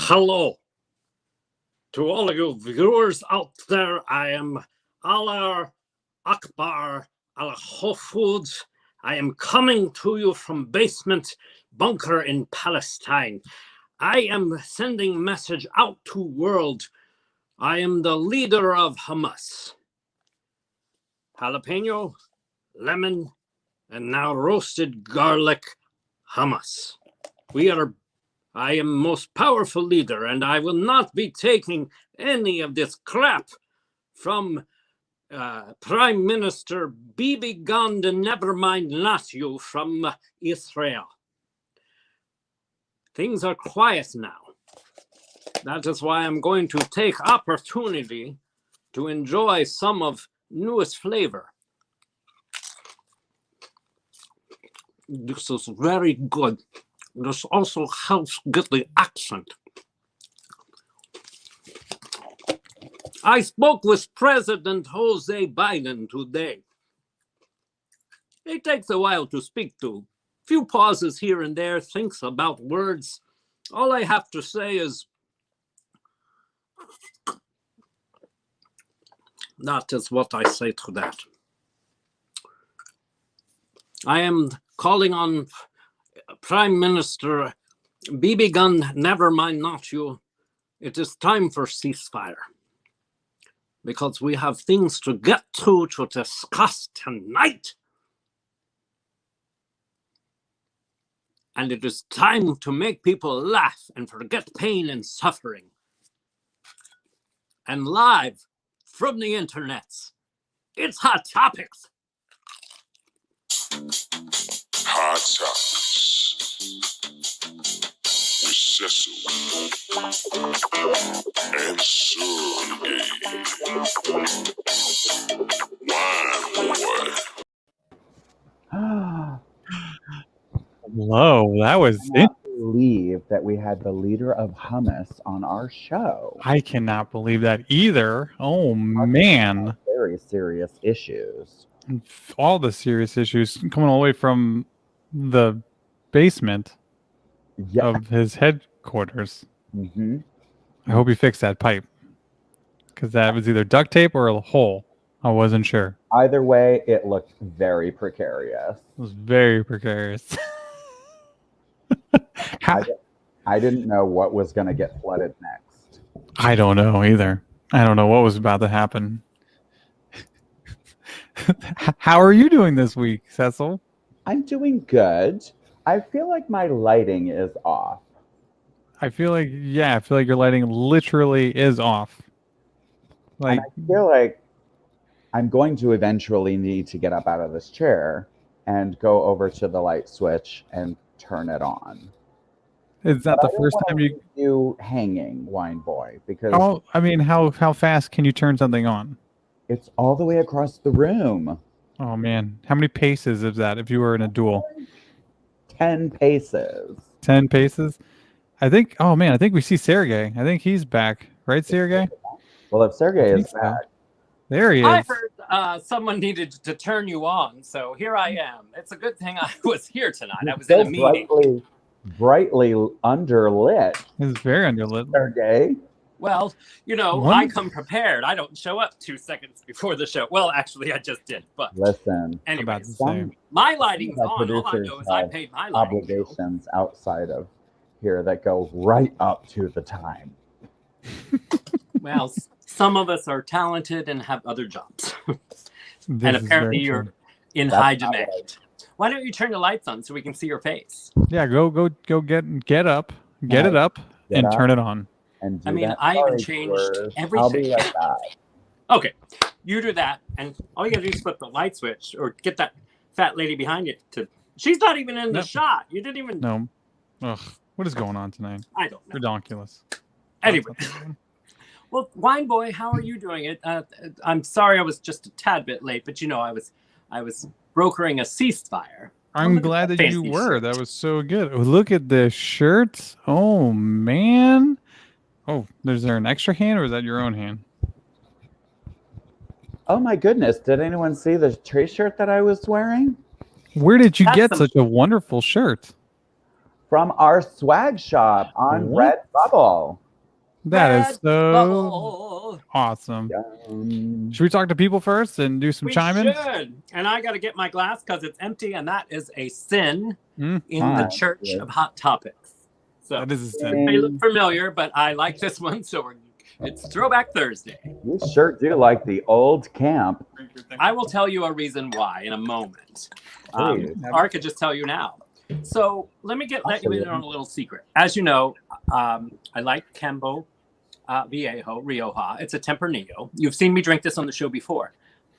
Hello to all of you viewers out there. I am Allah Akbar al Foods. I am coming to you from basement bunker in Palestine. I am sending message out to world. I am the leader of Hamas. Jalapeno, lemon, and now roasted garlic Hamas. I am most powerful leader, and I will not be taking any of this crap from Prime Minister Bibi Gandhi, never mind not you, from Israel. Things are quiet now. That is why I'm going to take opportunity to enjoy some of newest flavor. This is very good. This also helps get the accent. I spoke with President Jose Biden today. It takes a while to speak to. Few pauses here and there, thinks about words. All I have to say is, that is what I say to that. I am calling on Prime Minister Bibi Gun, never mind not you. It is time for ceasefire. Because we have things to get to discuss tonight. And it is time to make people laugh and forget pain and suffering. And live from the internets, it's Hot Topics. Hot Topics with Cecil and Sureg'ay. Wine boy. Hello, that was I it. cannot believe that we had the leader of hummus on our show. I cannot believe that either. Oh man, Very serious issues. all the serious issues coming all the way from the basement Yeah. of his headquarters. Mm-hmm. I hope he fixed that pipe because that was either duct tape or a hole. I wasn't sure. Either way, it looked very precarious. It was very precarious. I didn't know what was going to get flooded next. I don't know either. I don't know what was about to happen. How are you doing this week, Cecil? I'm doing good. I feel like my lighting is off. I feel like your lighting literally is off. Like, And I feel like I'm going to eventually need to get up out of this chair and go over to the light switch and turn it on. is that the first time you? You hanging, wine boy, because Oh, I mean, how fast can you turn something on? it's all the way across the room. Oh man, how many paces is that? If you were in a duel, 10 paces. 10 paces. I think. Oh man, I think we see Sureg'ay. I think he's back, right, Sureg'ay? Well, if Sergey I is think so. back, There he is. I heard someone needed to turn you on, so here I am. It's a good thing I was here tonight. I was in a meeting. brightly underlit. It's very underlit. Sergey. Well, you know, What? I come prepared. I don't show up 2 seconds before the show. Well, actually, I just did. But Listen, About anyways, to some say. my lighting's some on. All I producers know is I have paid my lighting bill. obligations outside of here that go right up to the time. Well, some of us are talented and have other jobs. This And is apparently very you're true. in That's high not demand. right. Why don't you turn the lights on so we can see your face? Yeah, go get up, get it up, Get and up. turn it on. And do I mean, that. I even Sorry, changed viewers. I'll everything. be right back. Okay, you do that, and all you gotta do is flip the light switch or get that fat lady behind you to. She's not even in the Nope. shot. You didn't even. No. Ugh. What is going on tonight? I don't know. Ridiculous. Anyway, well, Wine Boy, how are you doing it? I'm sorry I was just a tad bit late, but you know I was brokering a ceasefire. I'm Look at glad that you fancy were. shirt. That was so good. Oh, look at the shirts. Oh man. Oh, is there an extra hand or is that your own hand? Oh my goodness! Did anyone see the tree shirt that I was wearing? Where did you That's get some- such a wonderful shirt? from our swag shop on What? Redbubble. That is so Bubble. awesome. Yum. Should we talk to people first and do some We chime-ins? should. And I got to get my glass because it's empty, and that is a sin in the Fine. Church of Hot Topics. So That is a sin. they look familiar, but I like this one, so it's Throwback Thursday. You sure do like the old camp. I will tell you a reason why in a moment. Please. Or I could just tell you now. So let you in on a little secret. As you know, I like Cambo Viejo Rioja. It's a Tempranillo. You've seen me drink this on the show before.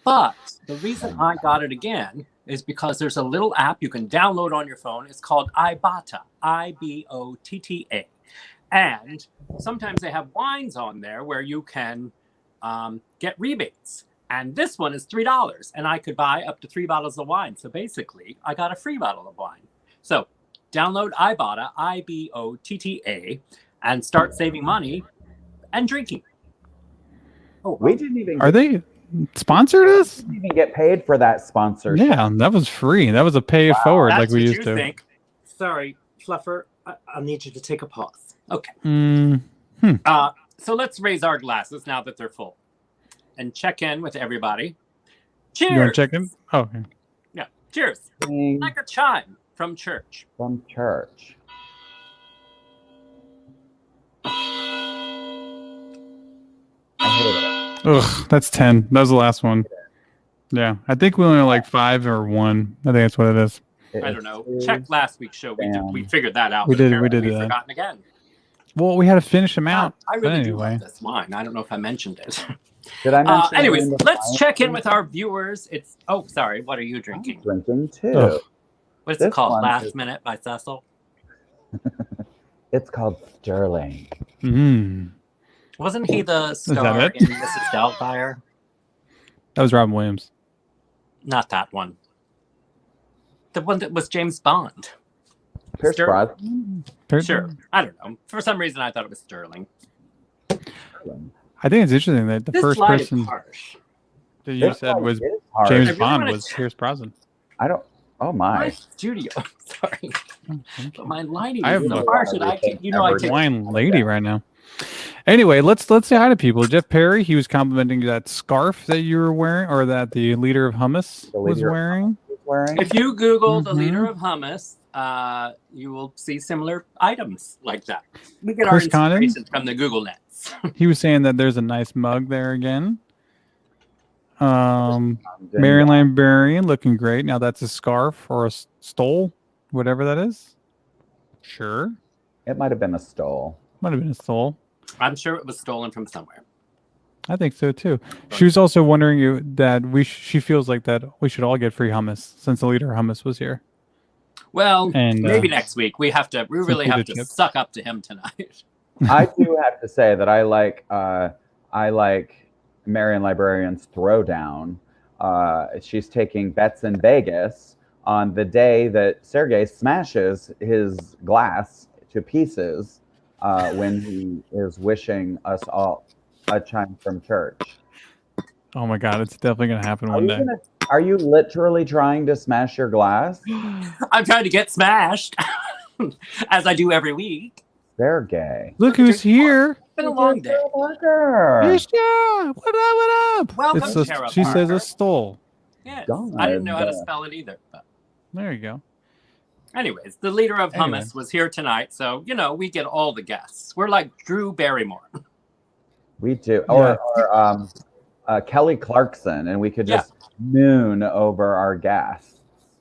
But the reason I got it again is because there's a little app you can download on your phone. It's called Ibotta, Ibotta. And sometimes they have wines on there where you can get rebates. And this one is $3. And I could buy up to 3 bottles of wine. So basically, I got a free bottle of wine. So download Ibotta, Ibotta, and start saving money and drinking. Oh, We didn't even Are they sponsored us? get paid for that sponsorship. Yeah, that was free. That was a pay it forward that's like we what used you to. think. Sorry, Fluffer. I'll need you to take a pause. Okay. So let's raise our glasses now that they're full and check in with everybody. Cheers. You want to check in? Oh, okay. Yeah. Cheers. Ding. Like a chime from church. From church. I hate it. Ugh, that's 10. That was the last one. Yeah, I think we only like 5 or 1. I think that's what it is. I don't know. Check last week's show. We Damn. figured that out. We but did apparently that. We've forgotten again. Well, we had to finish them out. I But really do anyway. love this wine. I don't know if I mentioned it. Did I mention it Anyways, in the let's final? check in with our viewers. Sorry. What are you I'm drinking? drinking too. Ugh. What's it This called? one Last is- Minute by Cecil. It's called Sterling. Mm. Wasn't he the that star it? in Mrs. Doubtfire? That was Robin Williams. Not that one. The one that was James Bond. Pierce Sterling. Brosnan. Sure. I don't know. For some reason, I thought it was Sterling. Sterling. I think it's interesting that the This first light person is harsh. that you This said one was is hard. I James really Bond wanna was check- Pierce Brosnan. I don't. Oh My my. studio. Sorry. But my lighting I have is so a- harsh that I can't. You know, I can't. Wine lady right now. Anyway, let's say hi to people. Jeff Perry, he was complimenting that scarf that you were wearing, or that the leader of Hummus The was leader of wearing. Who's wearing? If you Google the Mhm. leader of hummus, you will see similar items like that. We get Chris our Condon? inspiration from the Google nets. He was saying that there's a nice mug there again. Then- Marion Librarian looking great. Now that's a scarf or a stole, whatever that is. Sure, It might have been a stole. might have been a stole. I'm sure it was stolen from somewhere. I think so too. She was also wondering that she feels like that we should all get free hummus since the leader of hummus was here. Well, And, maybe next week we really some have pita to chips. suck up to him tonight. I do have to say that I like Marion Librarian's throwdown. She's taking bets in Vegas on the day that Sureg'ay smashes his glass to pieces when he is wishing us all a chime from church. Oh my God, it's definitely gonna happen one day. Are you literally trying to smash your glass? I'm trying to get smashed, as I do every week. They're gay. Look who's here! It's been a long day. Yes, yeah. What up? What up? Welcome, It's a, Tara she says Parker. a stole. Yes. God, I didn't know how to spell it either. But There you go. anyways, the leader of Anyway. hummus was here tonight, so we get all the guests. We're like Drew Barrymore. We do. Yeah. Or Kelly Clarkson, and we could just moon over our guests.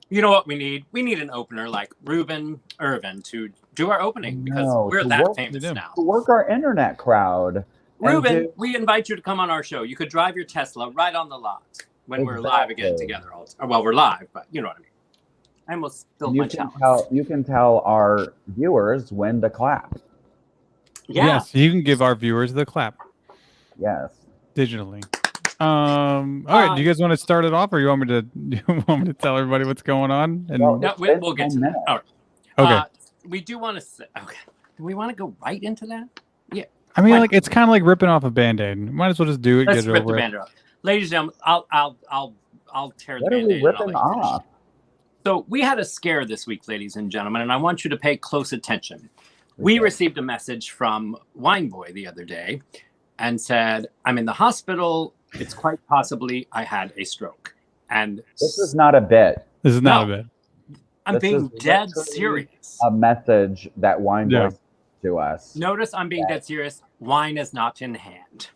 You know what we need? We need an opener like Ruben Irvin to do our opening because No, we're to that work- famous We do. now. To work our internet crowd. and Ruben, do- we invite you to come on our show. You could drive your Tesla right on the lot when we're live again Exactly. together. Well, we're live, but you know what I mean. I almost spilled my chalice. you can tell our viewers when to clap. Yeah. Yes, you can give our viewers the clap Yes. digitally. All right. Do you guys want to start it off, or you want me to? Do you want me to tell everybody what's going on? And Well, No, It's we'll been get to 10 that. All right. okay. We do want to say, okay. Do we want to go right into that? I mean, why like it's kind of like ripping off a band-aid. Might as well just do it. Let's get it rip the over. band off. Ladies and gentlemen, I'll tear What the are we band-aid and I'll ripping let you finish. off? So we had a scare this week, ladies and gentlemen, and I want you to pay close attention. We received a message from Wineboy the other day and said, I'm in the hospital. It's quite possibly I had a stroke. And This is not a bit. This is not a bit. I'm This being is dead literally serious. A message that Wine Boy sent to us. Notice I'm being dead serious. Wine is not in hand.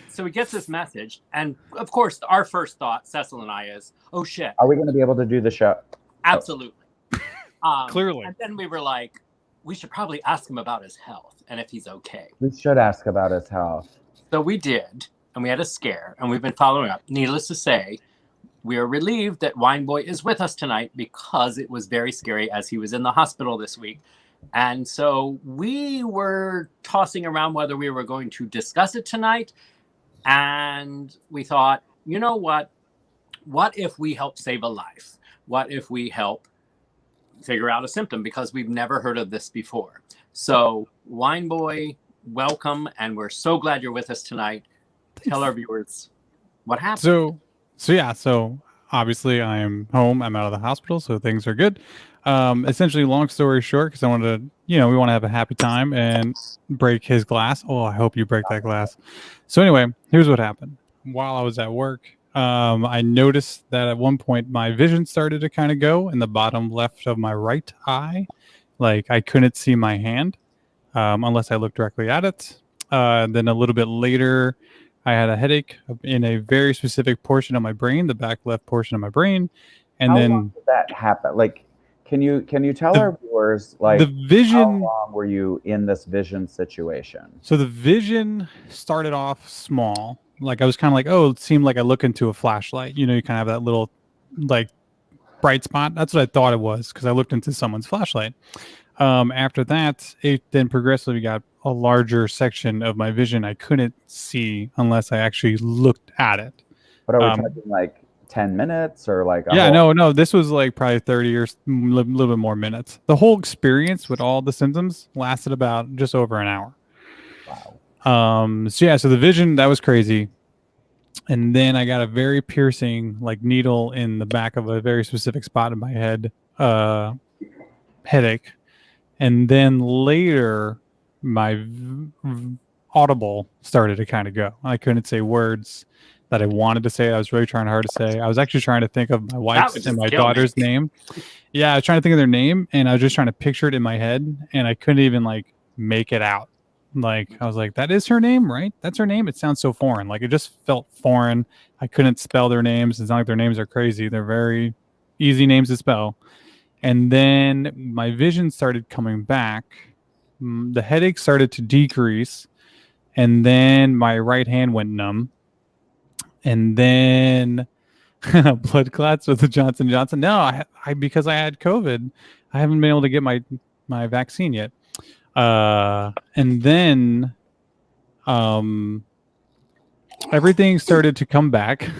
So he gets this message. And of course, our first thought, Cecil and I, is, oh, shit. Are we going to be able to do the show? Absolutely. Clearly. And then we were like, we should probably ask him about his health and if he's okay. We should ask about his health. So we did, and we had a scare, and we've been following up. Needless to say, we are relieved that Wineboy is with us tonight because it was very scary as he was in the hospital this week. And so we were tossing around whether we were going to discuss it tonight. And we thought, you know what? What if we help save a life? What if we help figure out a symptom? Because we've never heard of this before. So Wineboy, welcome. And we're so glad you're with us tonight. Tell our viewers what happened. So obviously I am home. I'm out of the hospital, so things are good. Essentially, long story short, because I wanted to, we want to have a happy time and break his glass. Oh, I hope you break that glass. So anyway, here's what happened. While I was at work, I noticed that at one point my vision started to kind of go in the bottom left of my right eye. Like I couldn't see my hand unless I looked directly at it. Then a little bit later, I had a headache in a very specific portion of my brain, the back left portion of my brain. And how then long did that happen? Like, can you tell our viewers, like, the vision, how long were you in this vision situation? So the vision started off small. Like I was kind of like, oh, it seemed like I look into a flashlight. You kind of have that little like bright spot. That's what I thought it was because I looked into someone's flashlight. After that, it then progressively got a larger section of my vision I couldn't see unless I actually looked at it. But are we talking like 10 minutes or like no, this was like probably 30 or a little bit more minutes. The whole experience with all the symptoms lasted about just over an hour. Wow. So the vision, that was crazy. And then I got a very piercing like needle in the back of a very specific spot in my head, headache. And then later my audible started to kind of go. I couldn't say words that I wanted to say. I was really trying hard to say. I was actually trying to think of my wife's and my daughter's name. Yeah, I was trying to think of their name, and I was just trying to picture it in my head, and I couldn't even like make it out. Like I was like, that is her name, right? That's her name. It sounds so foreign. Like it just felt foreign. I couldn't spell their names. It's not like their names are crazy. They're very easy names to spell. And then my vision started coming back. The headache started to decrease. And then my right hand went numb. And then blood clots with the Johnson & Johnson. No, I because I had COVID, I haven't been able to get my vaccine yet. And then everything started to come back.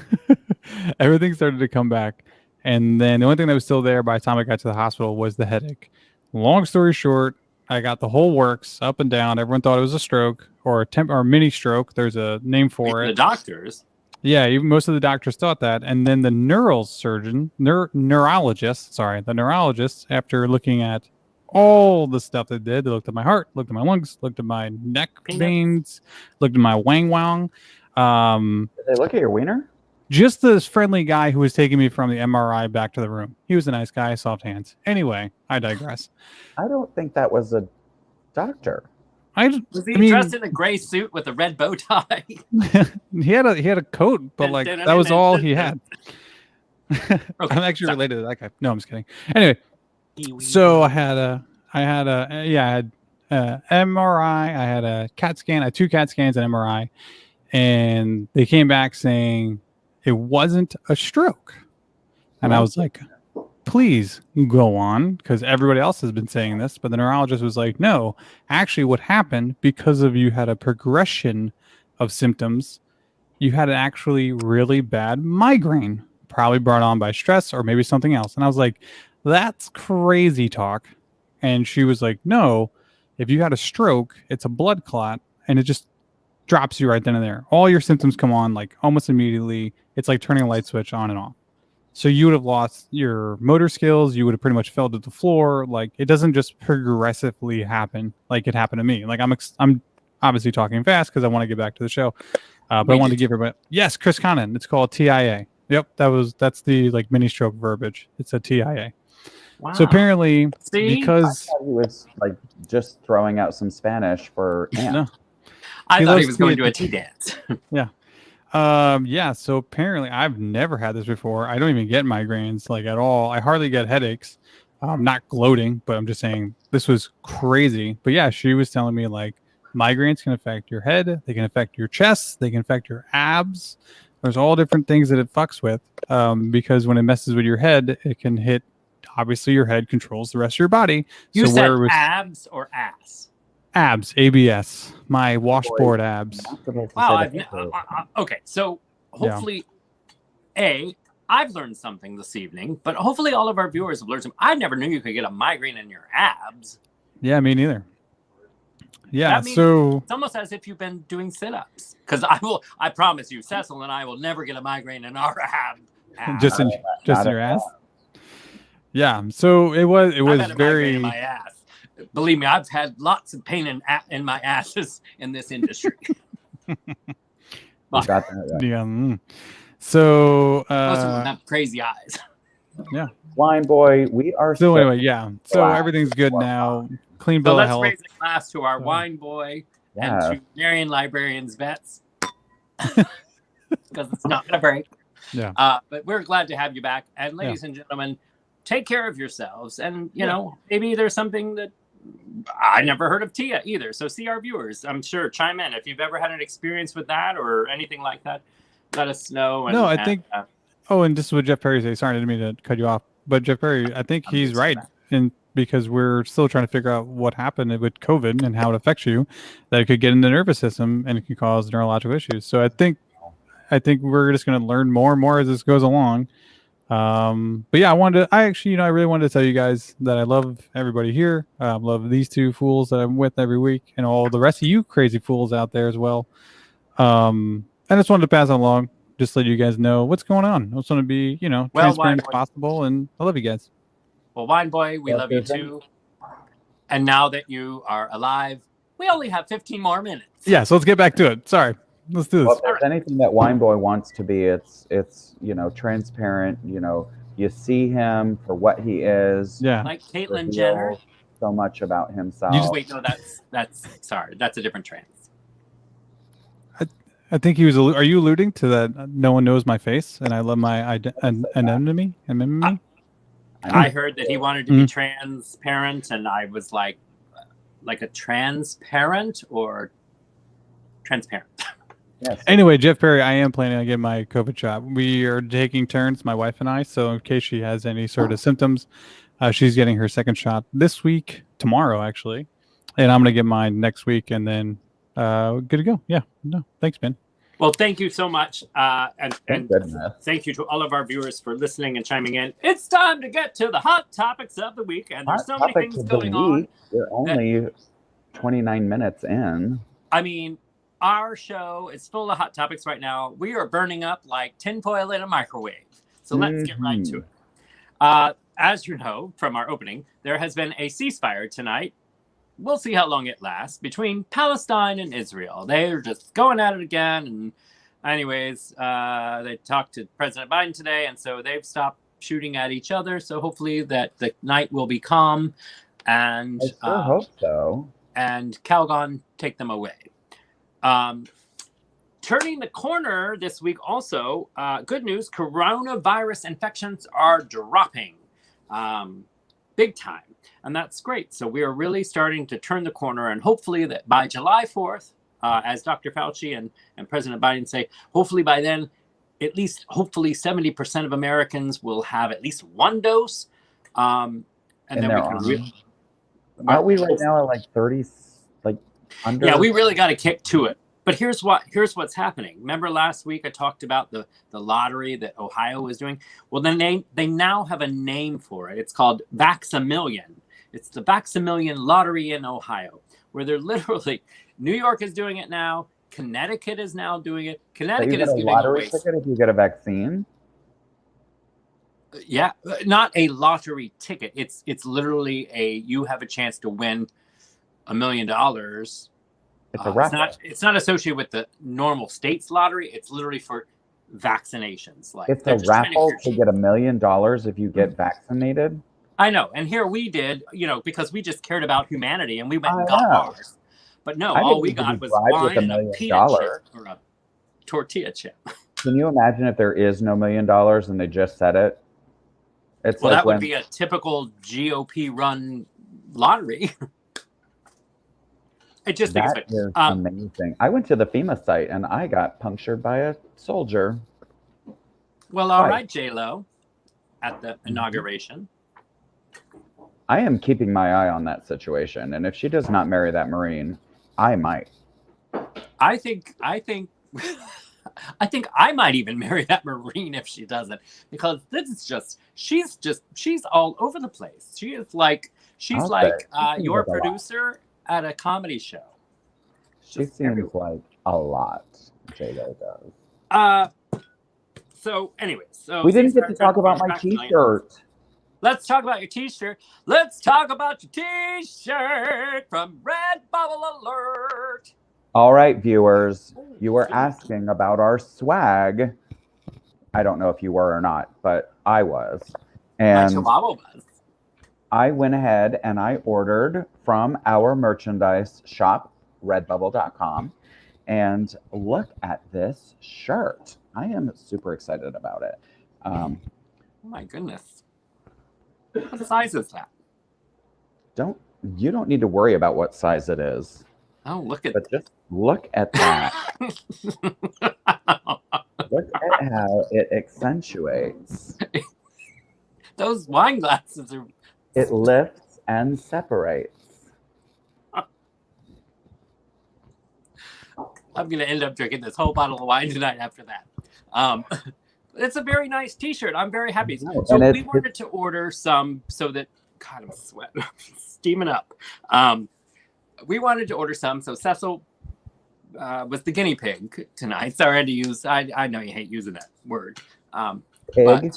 Everything started to come back. And then the only thing that was still there by the time I got to the hospital was the headache. Long story short, I got the whole works up and down. Everyone thought it was a stroke or a mini stroke. There's a name for it. The doctors. Yeah, even most of the doctors thought that. And then the neurologist, after looking at all the stuff they did, they looked at my heart, looked at my lungs, looked at my neck veins, looked at my wang. Did they look at your wiener? Just this friendly guy who was taking me from the MRI back to the room. He was a nice guy, soft hands. Anyway, I digress. I don't think that was a doctor. Was he dressed in a gray suit with a red bow tie? he had a coat, but like that was all he had. I'm actually related to that guy. No, I'm just kidding. Anyway, so I had MRI. I had a CAT scan. I had 2 CAT scans and MRI, and they came back saying it wasn't a stroke. And I was like, please go on, because everybody else has been saying this. But the neurologist was like, no, actually what happened, because of you had a progression of symptoms, you had an actually really bad migraine, probably brought on by stress or maybe something else. And I was like, that's crazy talk. And she was like, no, if you had a stroke, it's a blood clot and it just drops you right then and there. All your symptoms come on like almost immediately. It's like turning a light switch on and off. So you would have lost your motor skills. You would have pretty much fell to the floor. Like, it doesn't just progressively happen like it happened to me. Like, I'm obviously talking fast because I want to get back to the show. But I wanted to give everybody, yes, Chris Connon. It's called TIA. Yep, that's the like mini stroke verbiage. It's a TIA. Wow. So apparently, because I thought he was like just throwing out some Spanish for ant. no, I thought he was going to do a tea dance. yeah. So apparently I've never had this before. I don't even get migraines like at all. I hardly get headaches. Not gloating, but I'm just saying this was crazy. But yeah, she was telling me like migraines can affect your head, they can affect your chest, they can affect your abs. There's all different things that it fucks with. Because when it messes with your head, it can hit. Obviously, your head controls the rest of your body. You so said where it was abs or ass? abs, ABS, my washboard abs. Wow. Okay, so hopefully, I've learned something this evening, but hopefully all of our viewers have learned something. I never knew you could get a migraine in your abs. Yeah, me neither. Yeah, so it's almost as if you've been doing sit-ups. Because I promise you, Cecil and I will never get a migraine in our abs. just in your ass. Yeah, so it was very in my ass. Believe me, I've had lots of pain in my asses in this industry. Got that right. Yeah. So most of them have crazy eyes. Yeah. Wine boy, we are so anyway, yeah. So everything's good now. Clean bill of health. Let's raise a glass to our wine boy and to Marion Librarian's vets. Because it's not gonna break. Yeah. But we're glad to have you back. And ladies and gentlemen, take care of yourselves. And you know, maybe there's something that I never heard of Tia either. So see our viewers, I'm sure, chime in if you've ever had an experience with that or anything like that. Let us know. And, I think. And this is what Jeff Perry said. Sorry, I didn't mean to cut you off. But Jeff Perry, I think he's right, because we're still trying to figure out what happened with COVID and how it affects you. That it could get in the nervous system and it can cause neurological issues. So I think we're just going to learn more and more as this goes along. But yeah, I really wanted to tell you guys that I love everybody here. Love these two fools that I'm with every week, and all the rest of you crazy fools out there as well. I just wanted to pass it along, just let you guys know what's going on. I just want to be, transparent as possible, and I love you guys. Well, Wine Boy, we love you too. And now that you are alive, we only have 15 more minutes. Yeah, so let's get back to it. Sorry. Let's do this. Well, if there's anything that Wine Boy wants to be, it's transparent. You see him for what he is. Yeah. Like Caitlyn Jenner. So much about himself. Wait, no, that's sorry, that's a different trans. I think he was. Are you alluding to that? No one knows my face, and I love my anonymity. I heard that he wanted to be transparent, and I was like a transparent or transparent. Yes. Anyway, Jeff Perry, I am planning on getting my COVID shot. We are taking turns, my wife and I. So in case she has any sort of symptoms, she's getting her second shot tomorrow actually, and I'm gonna get mine next week, and then good to go. Yeah. No, thanks, Ben. Well, thank you so much, and thank you to all of our viewers for listening and chiming in. It's time to get to the hot topics of the week, and there's so many things going on. We're only 29 minutes in. I mean, our show is full of hot topics right now. We are burning up like tinfoil in a microwave. So let's get right to it. As you know from our opening, there has been a ceasefire tonight. We'll see how long it lasts between Palestine and Israel. They're just going at it again. And anyways, they talked to President Biden today, and so they've stopped shooting at each other. So hopefully that the night will be calm. And I sure hope so. And Calgon take them away. Turning the corner this week also, good news, coronavirus infections are dropping big time. And that's great. So we are really starting to turn the corner, and hopefully that by July 4th, as Dr. Fauci and President Biden say, hopefully by then, at least hopefully 70% of Americans will have at least one dose. And then we can aren't we right now at like 30, like under? Yeah, we really got to kick to it. But here's what's happening. Remember last week I talked about the lottery that Ohio was doing? Well, then they now have a name for it. It's called Vax-A-Million. It's the Vax-A-Million lottery in Ohio, where they're literally, New York is doing it now. Connecticut is now doing it. Connecticut is giving away. Ticket if you get a vaccine? Yeah, not a lottery ticket. It's literally you have a chance to win $1 million. It's a raffle. It's not associated with the normal states lottery. It's literally for vaccinations. Like it's a raffle to get $1 million if you get vaccinated. I know, and here we did, because we just cared about humanity and we went and got ours. But no, all we got was wine and a peanut chip or a tortilla chip. Can you imagine if there is no $1 million and they just said it? It's well, that would be a typical GOP run lottery. I just think that is amazing. I went to the FEMA site and I got punctured by a soldier. Well, all right, J-Lo, at the inauguration. I am keeping my eye on that situation, and if she does not marry that Marine, I might. I think I might even marry that Marine if she doesn't, because this is she's all over the place. She's like your producer at a comedy show. She seems like a lot. J-Lo does. So anyways, we didn't get to talk about my T-shirt. Let's talk about your T-shirt. Let's talk about your T-shirt from Redbubble Alert. All right, viewers, you were asking about our swag. I don't know if you were or not, but I was. And I went ahead and I ordered from our merchandise shop, redbubble.com. And look at this shirt. I am super excited about it. Oh my goodness. What size is that? You don't need to worry about what size it is. Oh, look at that. But just look at that. Look at how it accentuates. Those wine glasses are... It lifts and separates. I'm going to end up drinking this whole bottle of wine tonight after that. It's a very nice T-shirt. I'm very happy. So we wanted to order some so that... God, I'm sweating. Steaming up. We wanted to order some. So Cecil was the guinea pig tonight. Sorry I had to use... I know you hate using that word. Pig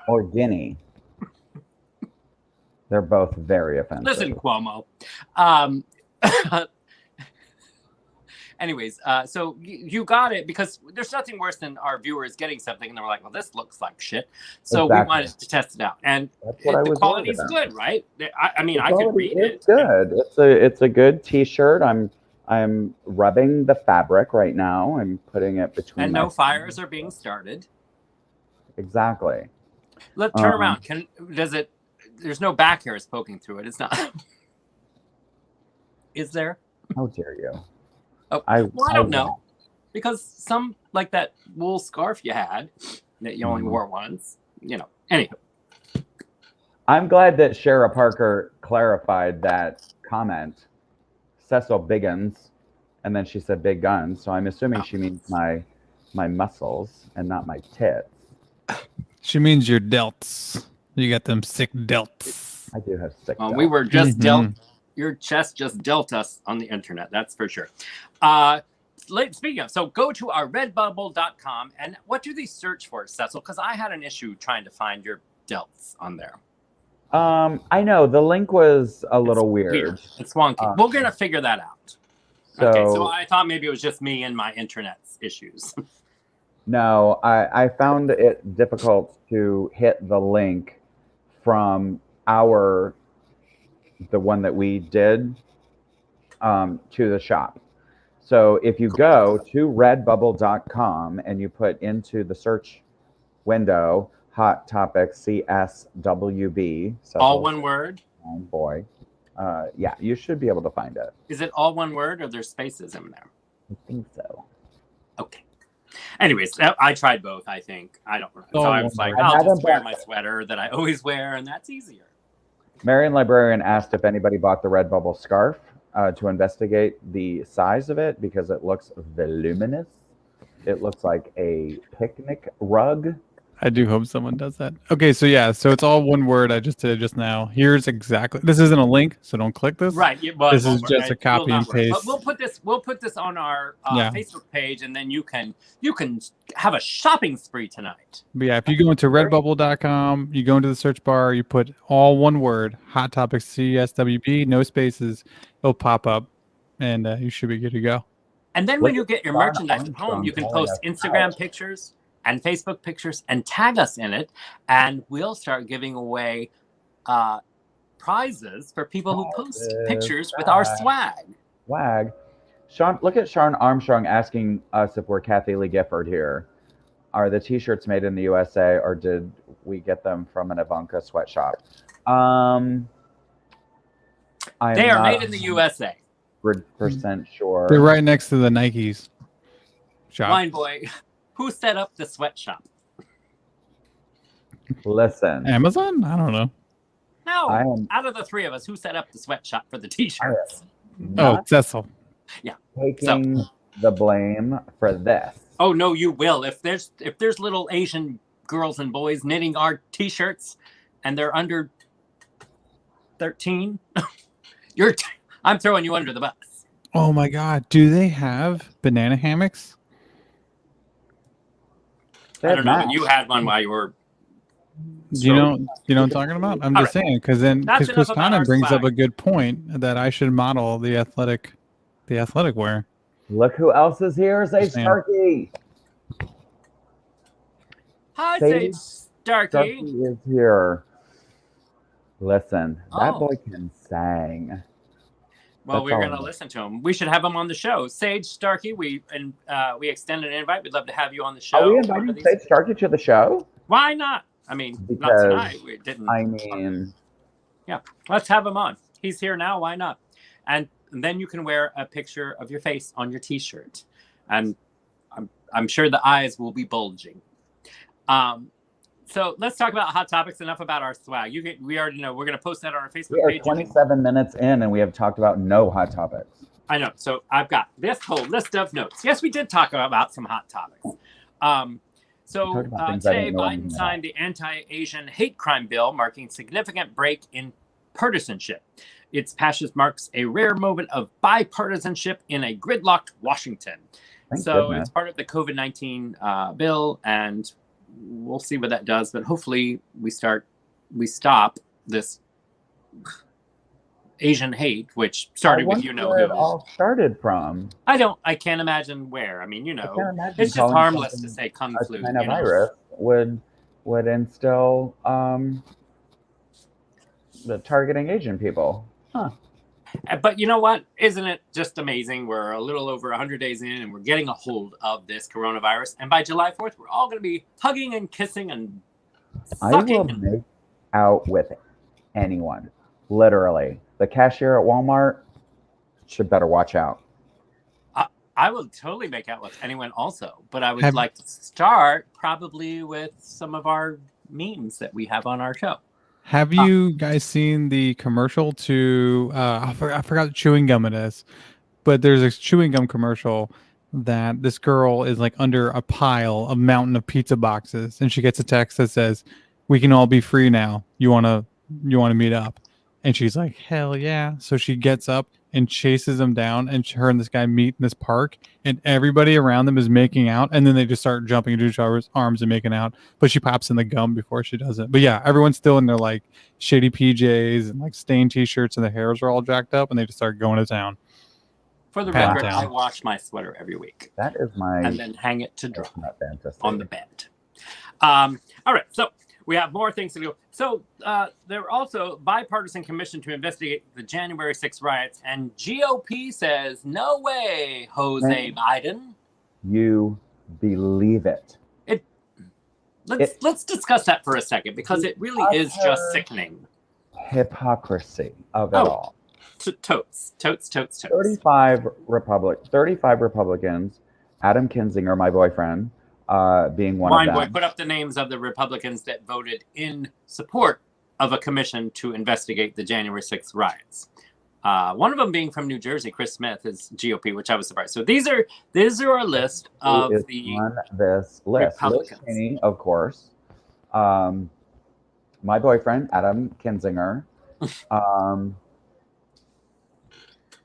or guinea? They're both very offensive. Listen, Cuomo. Anyways, so you got it because there's nothing worse than our viewers getting something and they're like, well, this looks like shit. So we wanted to test it out. And the quality is good, right? I mean, I could read it. It's good. It's a good T-shirt. I'm rubbing the fabric right now. I'm putting it between. And no fires are being started. Exactly. Let's turn around. There's no back hairs poking through it. It's not. Is there? How dare you? Oh, I don't know. Because some, like that wool scarf you had that you only wore once, Anywho. I'm glad that Shara Parker clarified that comment. Cecil Biggins, and then she said big guns. So I'm assuming she means my muscles and not my tits. She means your delts. You got them sick delts. I do have sick delts. We were just dealt. Your chest just dealt us on the internet. That's for sure. Speaking of, so go to our redbubble.com. And what do they search for, Cecil? Because I had an issue trying to find your delts on there. I know. The link was a little weird. It's wonky. We're going to figure that out. So I thought maybe it was just me and my internet issues. No, I found it difficult to hit the link from the one that we did to the shop. So if you go to redbubble.com and you put into the search window Hot Topic CSWB. All one word? Oh boy. Yeah, you should be able to find it. Is it all one word or there's spaces in there? I think so. Okay. Anyways, I tried both, I think. I don't know. So I was like, I'll just wear my sweater that I always wear, and that's easier. Marion Librarian asked if anybody bought the Redbubble scarf to investigate the size of it because it looks voluminous. It looks like a picnic rug. I do hope someone does that. Okay, so yeah, so it's all one word. I just did it just now. Here's exactly. This isn't a link, so don't click this. Right. Well, this is just a copy and paste. But we'll put this on our Yeah. Facebook page, and then you can have a shopping spree tonight. But yeah, if you go into redbubble.com, you go into the search bar, you put all one word, Hot Topics CSWB, no spaces, it'll pop up, and you should be good to go. And then when you get your merchandise at home, you can post Instagram pictures and Facebook pictures and tag us in it, and we'll start giving away prizes for people who post pictures with our swag. Sean, look at Sean Armstrong asking us if we're Kathy Lee Gifford here. Are the t-shirts made in the USA, or did we get them from an Ivanka sweatshop? They are made in the USA. 100% sure. They're right next to the Nikes shop. Wine Boy, who set up the sweatshop? Listen. Amazon? I don't know. No, out of the three of us, who set up the sweatshop for the t-shirts? Oh, Cecil. Yeah. Taking the blame for this. Oh no, you will. If there's little Asian girls and boys knitting our t-shirts and they're under 13, I'm throwing you under the bus. Oh my God. Do they have banana hammocks? I don't know, but you had one while you were. You know what I'm talking about? I'm just saying, because Christina brings up a good point that I should model the athletic wear. Look who else is here, Sage Starkey. Hi, Sage Starkey. Starkey is here. Listen, that boy can sing. Well, we're going to listen to him. We should have him on the show. Sage Starkey, we extended an invite. We'd love to have you on the show. Are we inviting Sage Starkey to the show? Why not? I mean, because, not tonight. We didn't. I mean, yeah, let's have him on. He's here now. Why not? And then you can wear a picture of your face on your T-shirt, and I'm sure the eyes will be bulging. So let's talk about Hot Topics. Enough about our swag. We already know we're going to post that on our Facebook page. We are 27 minutes in, and we have talked about no Hot Topics. I know. So I've got this whole list of notes. Yes, we did talk about some Hot Topics. So today, Biden signed the anti-Asian hate crime bill, marking significant break in partisanship. Its passage marks a rare moment of bipartisanship in a gridlocked Washington. Thank goodness. It's part of the COVID-19 bill, and we'll see what that does. But hopefully, we stop this Asian hate, which started with who. It all started from. I can't imagine where. I mean, it's just harmless to say Kung Flu. Kind of virus would instill the targeting Asian people. Huh. But you know what? Isn't it just amazing? We're a little over 100 days in, and we're getting a hold of this coronavirus. And by July 4th, we're all going to be hugging and kissing and sucking. I will make out with anyone. Literally. The cashier at Walmart should better watch out. I will totally make out with anyone also. But I would like to start probably with some of our memes that we have on our show. Have you guys seen the commercial to I forgot what chewing gum it is, but there's a chewing gum commercial that this girl is like under a mountain of pizza boxes, and she gets a text that says, "We can all be free now. You wanna meet up?" And she's like, "Hell yeah!" So she gets up and chases them down, and her and this guy meet in this park, and everybody around them is making out, and then they just start jumping into each other's arms and making out, but she pops in the gum before she does it. But yeah, everyone's still in their like shady PJs and like stained t-shirts, and their hairs are all jacked up, and they just start going to town. For the record, I wash my sweater every week. That is and then hang it to dry on the bed. All right, so we have more things to do. So there are also bipartisan commission to investigate the January 6th riots, and GOP says, no way, Jose Biden. You believe it. Let's discuss that for a second, because it really is just sickening. Hypocrisy of it all. Totes. 35 Republicans, Adam Kinzinger, my boyfriend, being one of them. Boy, put up the names of the Republicans that voted in support of a commission to investigate the January 6th riots. One of them being from New Jersey, Chris Smith, is GOP, which I was surprised. So these are a list of the on this list. Republicans. Liz Cheney, of course. My boyfriend, Adam Kinzinger.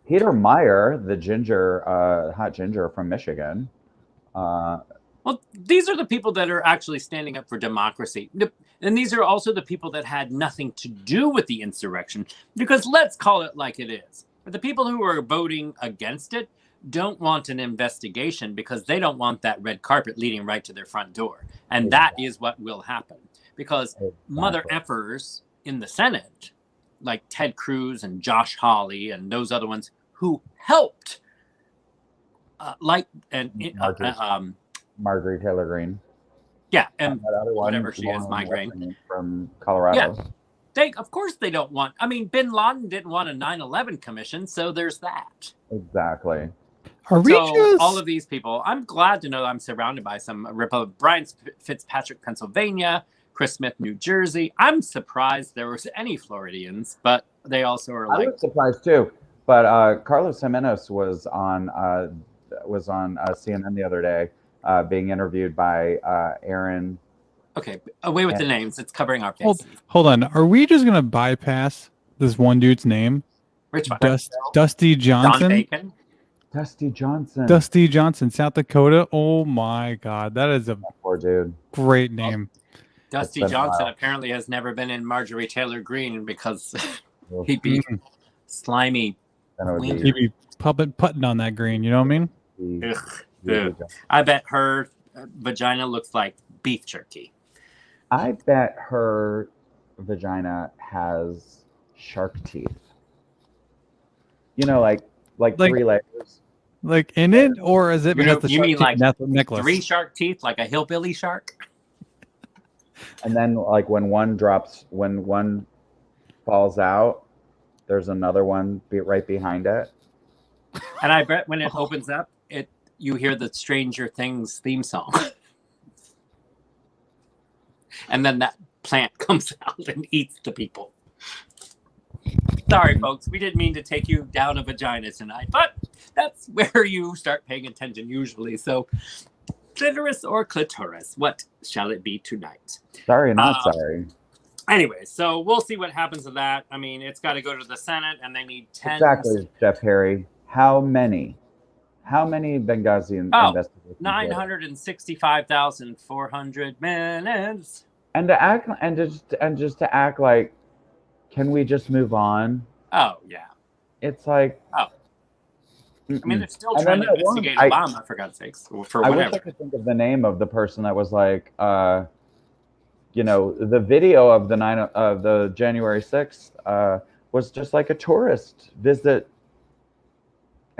Peter Meyer, the hot ginger from Michigan. Well, these are the people that are actually standing up for democracy. And these are also the people that had nothing to do with the insurrection, because let's call it like it is. The people who are voting against it don't want an investigation because they don't want that red carpet leading right to their front door. And that is what will happen, because mother effers in the Senate, like Ted Cruz and Josh Hawley and those other ones who helped, Marjorie Taylor Greene. Yeah, and that other one, whatever she is, migraine from Colorado. Yeah, of course they don't want. I mean, Bin Laden didn't want a 9/11 commission, so there's that. Exactly. All of these people, I'm glad to know I'm surrounded by some Republicans. Brian Fitzpatrick, Pennsylvania, Chris Smith, New Jersey. I'm surprised there was any Floridians, but they also are like. I was surprised too, but Carlos Jimenez was on CNN the other day, being interviewed by Aaron. Okay, away with the names. It's covering our faces. Hold on. Are we just gonna bypass this one dude's name? Which one? Dusty Johnson. John Bacon. Dusty Johnson, South Dakota. Oh my God, that is a poor dude. Great name. Dusty Johnson apparently has never been in Marjorie Taylor Greene because he'd be slimy. He'd be putting on that green. You know what I mean? I bet her vagina looks like beef jerky. I bet her vagina has shark teeth. You know, like 3 layers. Like in it, or is it because you mean like necklace? 3 shark teeth, like a hillbilly shark? And then, like when one falls out, there's another one right behind it. And I bet when it opens up, you hear the Stranger Things theme song. And then that plant comes out and eats the people. Sorry, folks. We didn't mean to take you down a vagina tonight, but that's where you start paying attention usually. So, clitoris or clitoris, what shall it be tonight? Sorry, not sorry. Anyway, so we'll see what happens to that. I mean, it's got to go to the Senate, and they need 10. Exactly, Jeff Harry. How many Benghazi investigations? 965,400 minutes. And just to act like, can we just move on? Oh yeah. It's like. Oh. I mean, they're still trying to investigate Obama, for God's sakes. For I wish I could think of the name of the person that was like, the video of the January 6th was just like a tourist visit.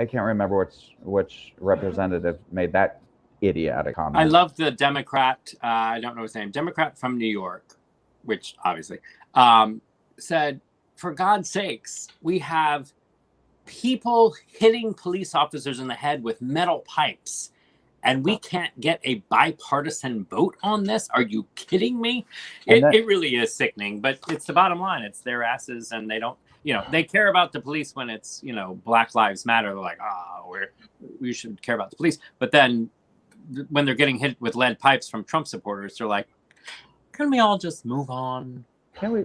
I can't remember which representative made that idiotic comment. I love the Democrat. I don't know his name. Democrat from New York, which obviously said, "For God's sakes, we have people hitting police officers in the head with metal pipes, and we can't get a bipartisan vote on this. Are you kidding me?" It really is sickening, but it's the bottom line. It's their asses, and they don't. They care about the police when it's Black Lives Matter. They're like, we should care about the police, but then when they're getting hit with lead pipes from Trump supporters, they're like, can we all just move on? Can we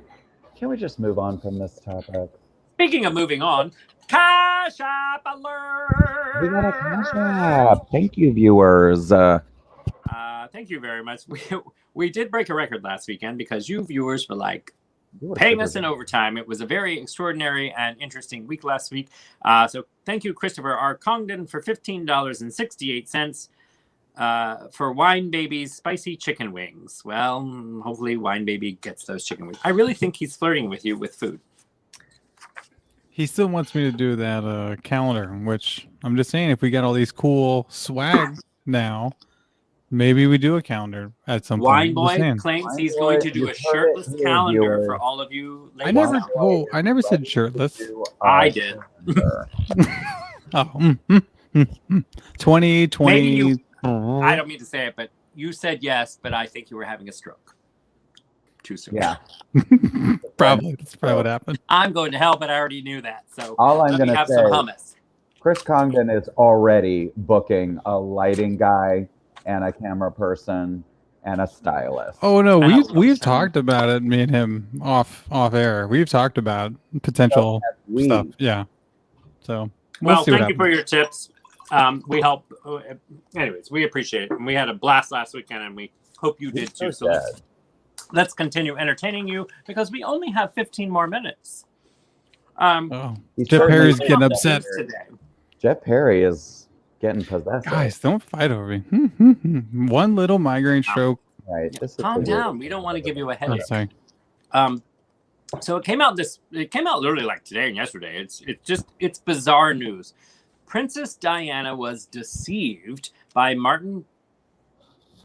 just move on from this topic? Speaking of moving on, Cash App alert! We got a Cash App. Thank you, viewers. Thank you very much. We did break a record last weekend because you viewers were like paying us in overtime. It was a very extraordinary and interesting week last week. So thank you, Christopher R. Congdon, for $15.68 for Wine Baby's spicy chicken wings. Well, hopefully Wine Baby gets those chicken wings. I really think he's flirting with you with food. He still wants me to do that calendar, which I'm just saying, if we got all these cool swag now, maybe we do a calendar at some point. Wine Boy claims he's going to do a shirtless calendar for all of you. I never said shirtless. I did. 2020. I don't mean to say it, but you said yes, but I think you were having a stroke. Too soon. Yeah. Probably. That's probably what happened. I'm going to hell, but I already knew that. So all I'm going to have say, some hummus. Chris Congdon is already booking a lighting guy and a camera person and a stylist. Oh no, And a we've lotion. talked about it, me and him off air. We've talked about potential stuff. Yeah. So Well, see what thank you for happens. your tips. We help. Anyways, we appreciate it. And we had a blast last weekend, and we hope you did too. So let's continue entertaining you because we only have 15 more minutes. Jeff Perry's getting upset today. Jeff Perry is getting possessed. Guys, don't fight over me. One little migraine stroke. Right. Calm down. We don't want to give you a headache. Sorry. So it came out literally like today and yesterday. It's bizarre news. Princess Diana was deceived by Martin.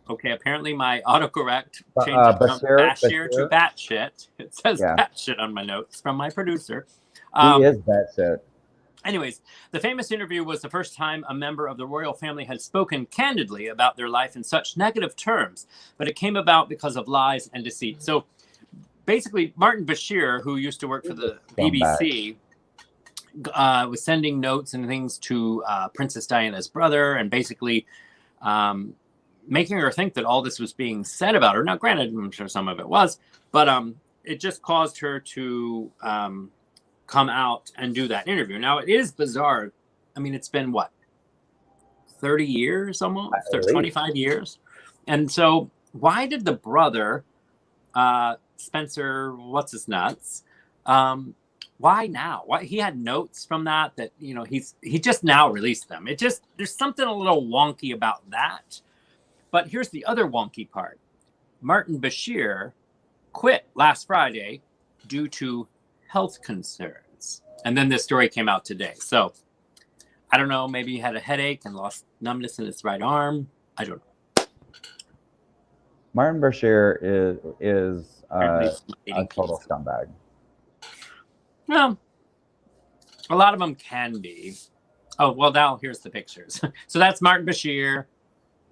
Okay, apparently my autocorrect changed it from Bashir to batshit. It says batshit on my notes from my producer. He is batshit. Anyways, the famous interview was the first time a member of the royal family had spoken candidly about their life in such negative terms, but it came about because of lies and deceit. So basically, Martin Bashir, who used to work for the BBC, was sending notes and things to Princess Diana's brother and basically making her think that all this was being said about her. Now, granted, I'm sure some of it was, but it just caused her to come out and do that interview. Now, it is bizarre. I mean, it's been, 30 years almost? 25 years? And so why did the brother, Spencer, what's-his-nuts, why now? Why he had notes from that he just now released them. There's something a little wonky about that. But here's the other wonky part. Martin Bashir quit last Friday due to health concerns. And then this story came out today. So I don't know, maybe he had a headache and lost numbness in his right arm. I don't know. Martin Bashir is a total scumbag. Well, a lot of them can be. Oh, well, now here's the pictures. So that's Martin Bashir.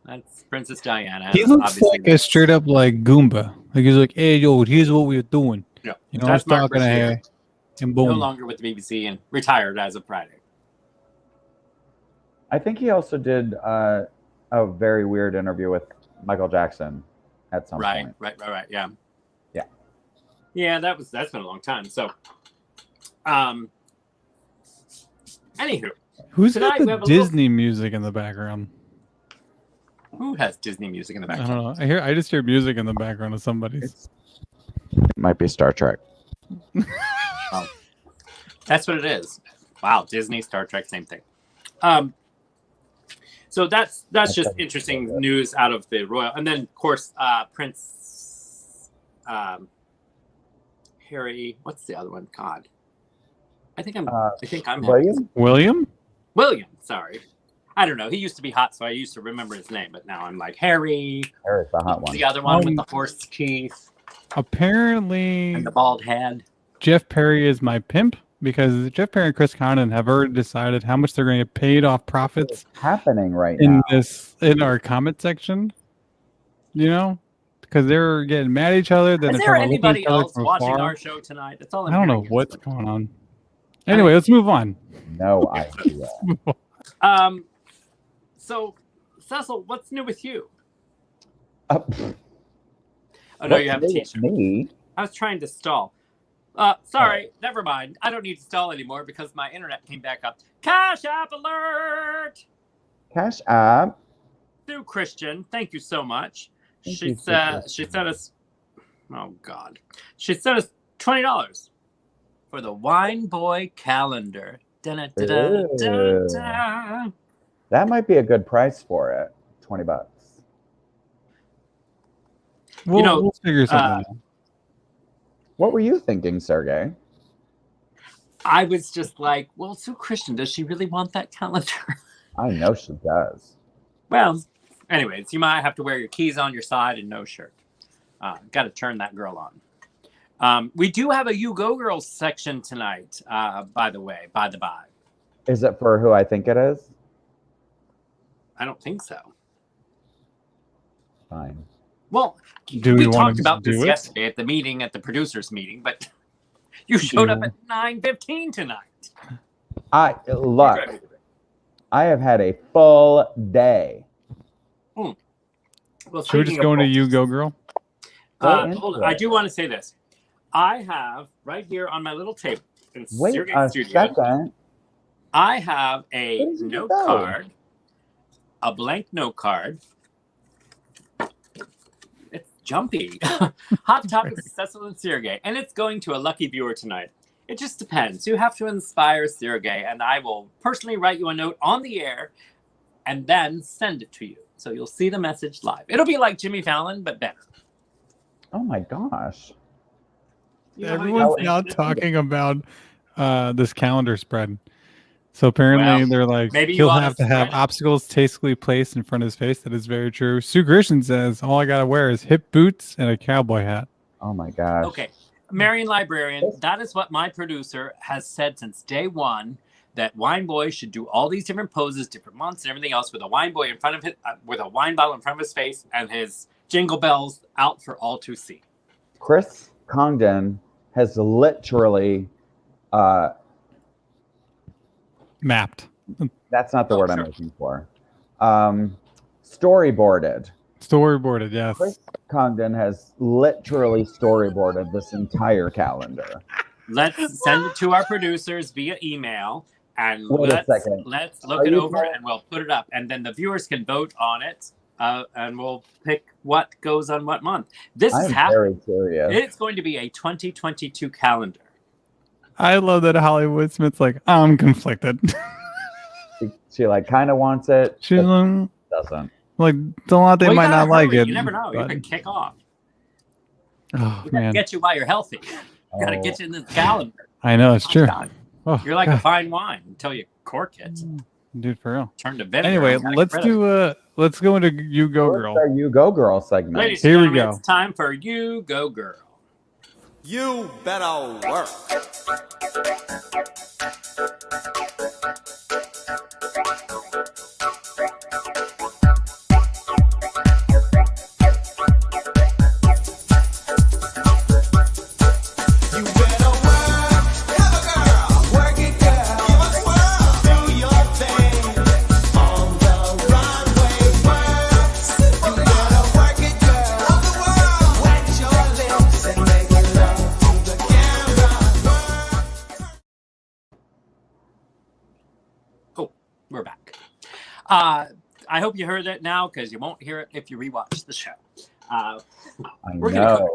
That's Princess Diana. He looks like a straight up like Goomba. Like he's like, hey, yo, here's what we're doing. Yeah. You know, I was talking to her and boom. No longer with the BBC and retired as of Friday. I think he also did a very weird interview with Michael Jackson at some point. Right. Yeah. Yeah. Yeah, that's been a long time. So, anywho, who's got the Disney music in the background? Who has Disney music in the background? I don't know. I just hear music in the background of somebody's. It might be Star Trek. Oh, that's what it is. Wow, Disney, Star Trek, same thing. So that's just interesting news out of the royal, and then of course Prince Harry. What's the other one? God, I think I'm William. Sorry, I don't know. He used to be hot, so I used to remember his name, but now I'm like Harry. Harry's the hot one. The other one with the horse teeth. Apparently, and the bald head. Jeff Perry is my pimp because Jeff Perry and Chris Condon have already decided how much they're going to get paid off profits. What's happening right now in our comment section? You know, because they're getting mad at each other. Then is there anybody else watching our show tonight? That's all. I don't know what's going on. Anyway, let's move on. No idea. So, Cecil, what's new with you? Oh no, you have a t-shirt. Me? I was trying to stall. Sorry, never mind. I don't need to stall anymore because my internet came back up. Cash App alert! Cash App. Sue Christian, thank you so much. She sent us. Oh God, she sent us $20 for the Wine Boy calendar. Da-da-da-da-da-da. That might be a good price for it. $20. We'll figure something out. What were you thinking, Sureg'ay? I was just like, well, Sue Christian, does she really want that calendar? I know she does. Well, anyways, you might have to wear your keys on your side and no shirt. Got to turn that girl on. We do have a You Go Girls section tonight, by the way, by the by. Is it for who I think it is? I don't think so. Fine. Well, we talked about this yesterday at the meeting, at the producers' meeting, but you showed up at 9:15 tonight. I have had a full day. Well, Should we just go into You Go Girl? Hold on. I do want to say this. I have right here on my little table in Sureg'ay Studio. Second. I have a note card, a blank note card. It's jumpy. Hot Topics with Cecil and Sureg'ay, and it's going to a lucky viewer tonight. It just depends. You have to inspire Sureg'ay, and I will personally write you a note on the air and then send it to you. So you'll see the message live. It'll be like Jimmy Fallon, but better. Oh my gosh. Everyone's now talking about this calendar spread. So apparently they're like, he'll have to have obstacles tastefully placed in front of his face. That is very true. Sue Grisham says, all I got to wear is hip boots and a cowboy hat. Oh my gosh. Okay. Marion Librarian, that is what my producer has said since day one, that Wine Boy should do all these different poses, different months and everything else with a wine boy in front of his, with a wine bottle in front of his face and his jingle bells out for all to see. Chris Congdon has literally mapped. That's not the word I'm looking for. Storyboarded. Storyboarded, yes. Chris Congdon has literally storyboarded this entire calendar. Let's send it to our producers via email, and let's look it over, and we'll put it up, and then the viewers can vote on it, and we'll pick what goes on what month. This is very serious. It's going to be a 2022 calendar. I love that Hollywood Smith's like, I'm conflicted. she like kind of wants it. She doesn't. Like, they might not like it. You never know. You can kick off. Oh, man. Get you while you're healthy. Got to get you in this calendar. I know, it's true. Oh, you're like a fine wine until you cork it. Dude, for real. Turn to vinegar. Anyway, let's go into You Go Girl. Our You Go Girl segment. Ladies and gentlemen, it's time for You Go Girl. You better work. We're back. I hope you heard that now, because you won't hear it if you rewatch the show. We're going to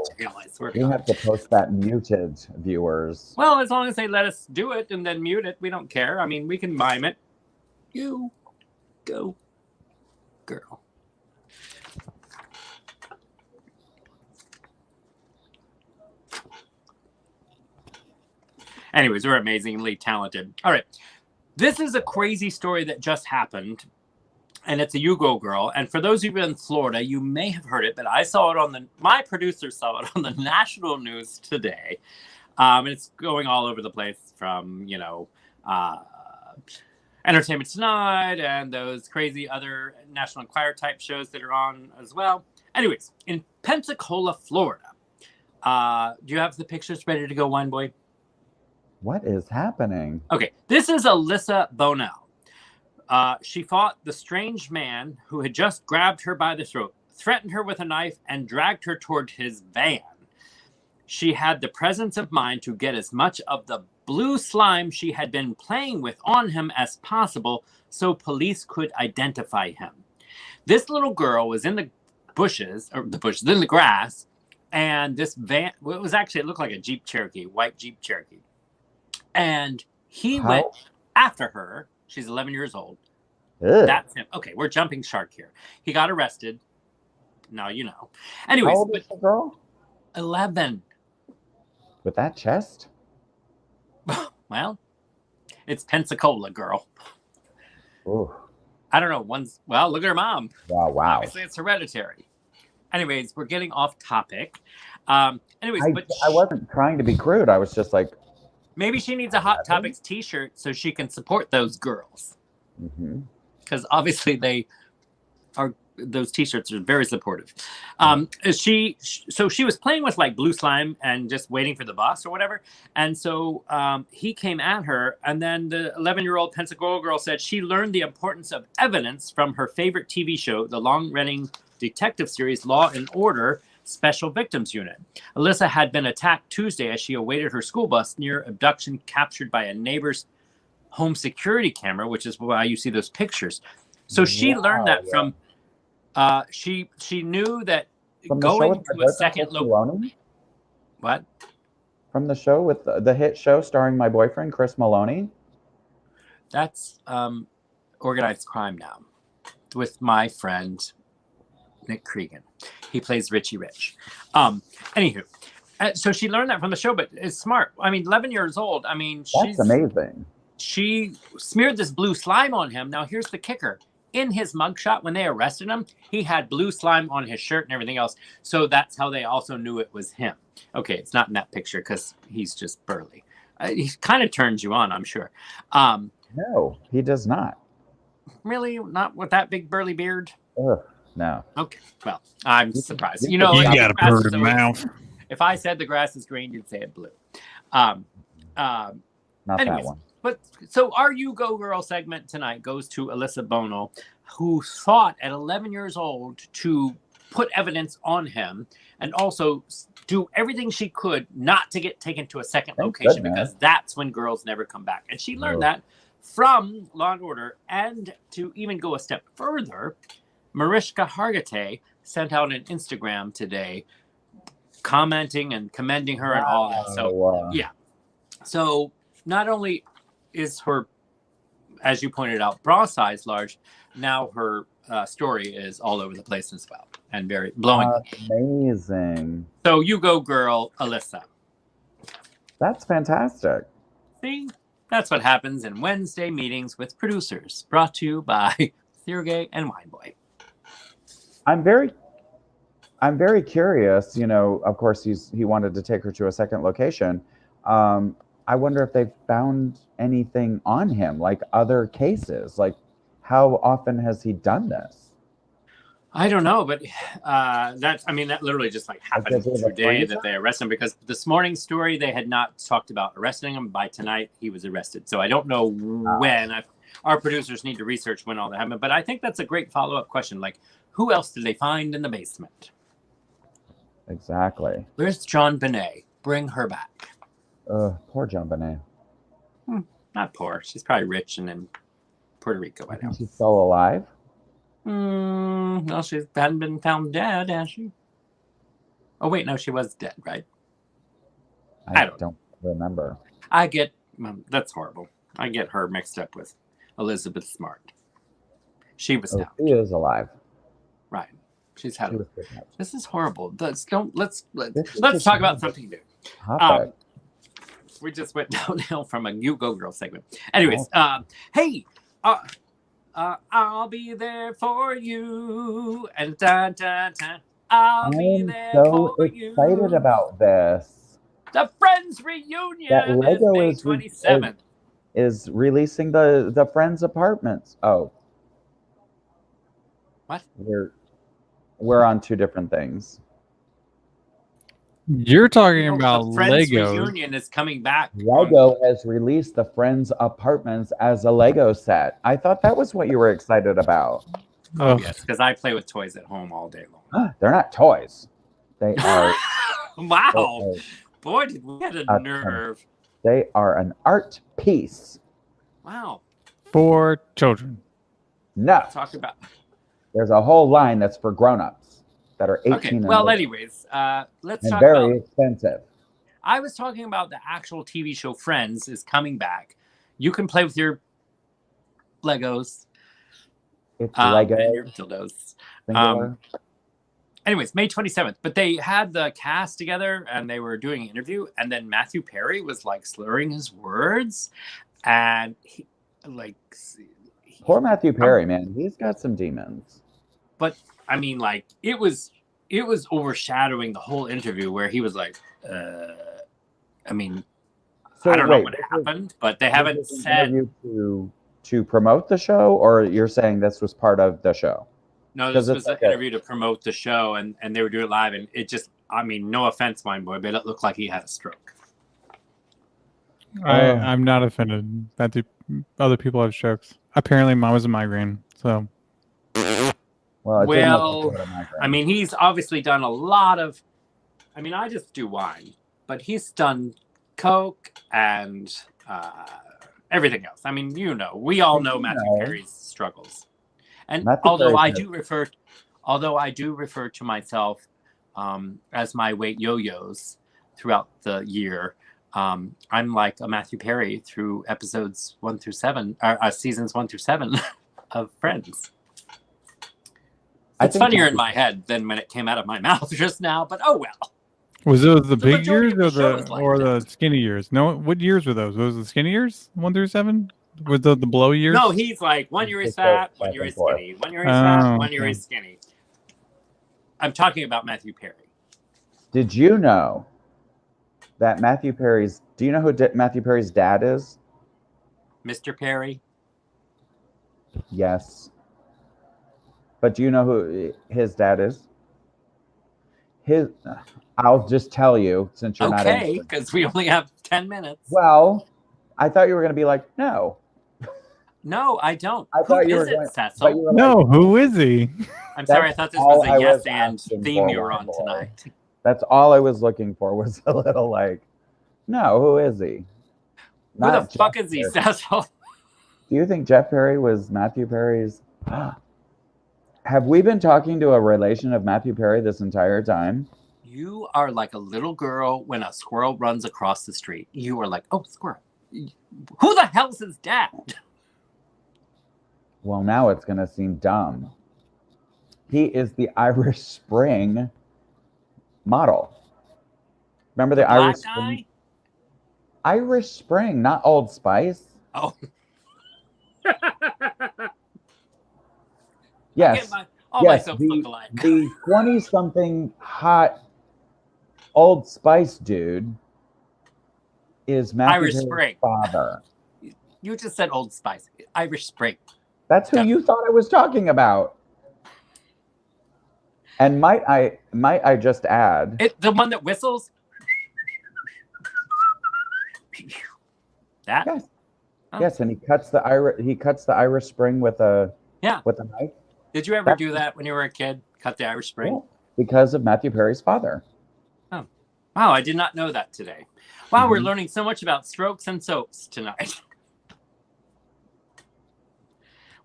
You have to post that muted, viewers. Well, as long as they let us do it and then mute it, we don't care. I mean, we can mime it. You go, girl. Anyways, we're amazingly talented. All right. This is a crazy story that just happened, and it's a You Go Girl. And for those of you in Florida, you may have heard it, but I saw it on my producer saw it on the national news today. It's going all over the place from, Entertainment Tonight and those crazy other National Enquirer type shows that are on as well. Anyways, in Pensacola, Florida, do you have the pictures ready to go, Wine Boy? What is happening? Okay, this is Alyssa Bonell. She fought the strange man who had just grabbed her by the throat, threatened her with a knife, and dragged her toward his van. She had the presence of mind to get as much of the blue slime she had been playing with on him as possible so police could identify him. This little girl was in the in the grass, and this van, it looked like a Jeep Cherokee, white Jeep Cherokee. And he went after her. She's 11 years old. Ugh. That's him. Okay, we're jumping shark here. He got arrested. Now you know. Anyways, how old is the girl? 11. With that chest? Well, it's Pensacola, girl. Ooh. I don't know. Look at her mom. Wow. Obviously, it's hereditary. Anyways, we're getting off topic. I wasn't trying to be crude. I was just like, maybe she needs a Hot Topics t-shirt so she can support those girls. Because obviously those t-shirts are very supportive. She was playing with like blue slime and just waiting for the bus or whatever. And so he came at her, and then the 11-year-old Pensacola girl said she learned the importance of evidence from her favorite TV show, the long-running detective series Law and Order Special Victims Unit. Alyssa had been attacked Tuesday as she awaited her school bus near abduction captured by a neighbor's home security camera, which is why you see those pictures. So she learned that from she knew that from going to a second location. What? From the show with the hit show starring my boyfriend Chris Maloney. That's organized crime now with my friend Nick Cregan. He plays Richie Rich. Anywho, so she learned that from the show, but it's smart. I mean, 11 years old. I mean, that's amazing. She smeared this blue slime on him. Now, here's the kicker. In his mugshot, when they arrested him, he had blue slime on his shirt and everything else. So that's how they also knew it was him. Okay, it's not in that picture because he's just burly. He kind of turns you on, I'm sure. No, he does not. Really? Not with that big burly beard? Ugh, no. Okay, well, I'm surprised. You got a bird mouth. If I said the grass is green, you'd say it blue. Not anyways, that one. But so our You Go Girl segment tonight goes to Alyssa Bono, who thought at 11 years old to put evidence on him and also do everything she could not to get taken to a second location because that's when girls never come back. And she learned that from Law and Order. And to even go a step further, Mariska Hargitay sent out an Instagram today commenting and commending her and all that. So, yeah. So not only is her, as you pointed out, bra size large, now her story is all over the place as well and very blowing. Amazing. So you go, girl, Alyssa. That's fantastic. See, that's what happens in Wednesday meetings with producers. Brought to you by Sureg'ay and Wineboy. I'm very curious. You know, of course, he wanted to take her to a second location. I wonder if they've found anything on him, like other cases. Like, how often has he done this? I don't know, but that literally just like happened today that they arrested him because this morning's story, they had not talked about arresting him. By tonight, he was arrested. So I don't know when. Our producers need to research when all that happened. But I think that's a great follow-up question. Like, who else did they find in the basement? Exactly. Where's John Bonet? Bring her back. Poor John Bonet. Not poor. She's probably rich and in Puerto Rico by now. She's still alive? No, she hadn't been found dead, has she? Oh, wait, no, she was dead, right? I don't remember. I get, that's horrible. I get her mixed up with Elizabeth Smart. She was found. She is alive. Right. She's had this is horrible. Let's talk about something new. We just went downhill from a You Go Girl segment. Anyways, hey, I'll be there for you, and I'll be there for you. I'm so excited about this. The Friends reunion. That Lego is May 27th. Is releasing the Friends apartments. Oh, what? We're on two different things. You're talking about the Friends Lego. reunion is coming back. Lego has released the Friends apartments as a Lego set. I thought that was what you were excited about. Oh, yes, because I play with toys at home all day long. They're not toys. They are. Wow. Boy, did we get a nerve. They are an art piece. Wow. For children. No. Talk about. There's a whole line that's for grown-ups that are 18 and well, older. anyways, let's talk very about, expensive. I was talking about the actual TV show Friends is coming back. You can play with your Legos. It's Lego. And your dildos. Anyways, May 27th. But they had the cast together and they were doing an interview. And then Matthew Perry was like slurring his words. And he, like... Poor Matthew Perry, man. He's got some demons. But, I mean, like, it was overshadowing the whole interview where he was like, I mean, so I don't know what happened, but they haven't said... To promote the show, or you're saying this was part of the show? No, this was an interview to promote the show, and they were doing it live, and it just, I mean, no offense, my boy, but it looked like he had a stroke. I'm not offended that other people have strokes. Apparently, mine was a migraine, so. Well, it didn't look like Well, I mean, he's obviously done a lot of. I mean, I just do wine, but he's done coke and everything else. I mean, we all know Matthew Perry's struggles. And although I do refer to myself as my weight yo-yos throughout the year, I'm like a Matthew Perry through episodes 1 through 7, or seasons 1 through 7 of Friends. It's funnier in my head than when it came out of my mouth just now, but oh well. Was those the big years or the skinny years? No, what years were those? Was the skinny years 1 through 7? Was the below years? No, he's like 1 year is fat, 1 year is skinny, 1 year is fat, 1 year is skinny. I'm talking about Matthew Perry. Did you know that Matthew Perry's? Do you know who Matthew Perry's dad is? Mr. Perry. Yes. But do you know who his dad is? I'll just tell you since you're not okay, because we only have 10 minutes. Well, I thought you were going to be like, no. No, I don't. I thought you were going. Cecil? No, who is he? I'm sorry, I thought this was a yes and theme you were on tonight. That's all I was looking for, was a little like, no, who is he? Who the fuck is he, Cecil? Do you think Jeff Perry was Matthew Perry's? Have we been talking to a relation of Matthew Perry this entire time? You are like a little girl when a squirrel runs across the street. You are like, oh, squirrel. Who the hell's his dad? Well, now it's going to seem dumb. He is the Irish Spring model. Remember the Irish Spring? Irish Spring, not Old Spice. Oh. Yes. Yes, the 20-something hot Old Spice dude is Matthew Perry's father. You just said Old Spice. Irish Spring. That's who you thought I was talking about. And might I just add, the one that whistles? That? Yes. Oh. Yes, and he cuts the Irish Spring with a knife. Did you ever do that when you were a kid? Cut the Irish Spring? Yeah, because of Matthew Perry's father. Oh. Wow, I did not know that today. Wow, we're learning so much about strokes and soaps tonight.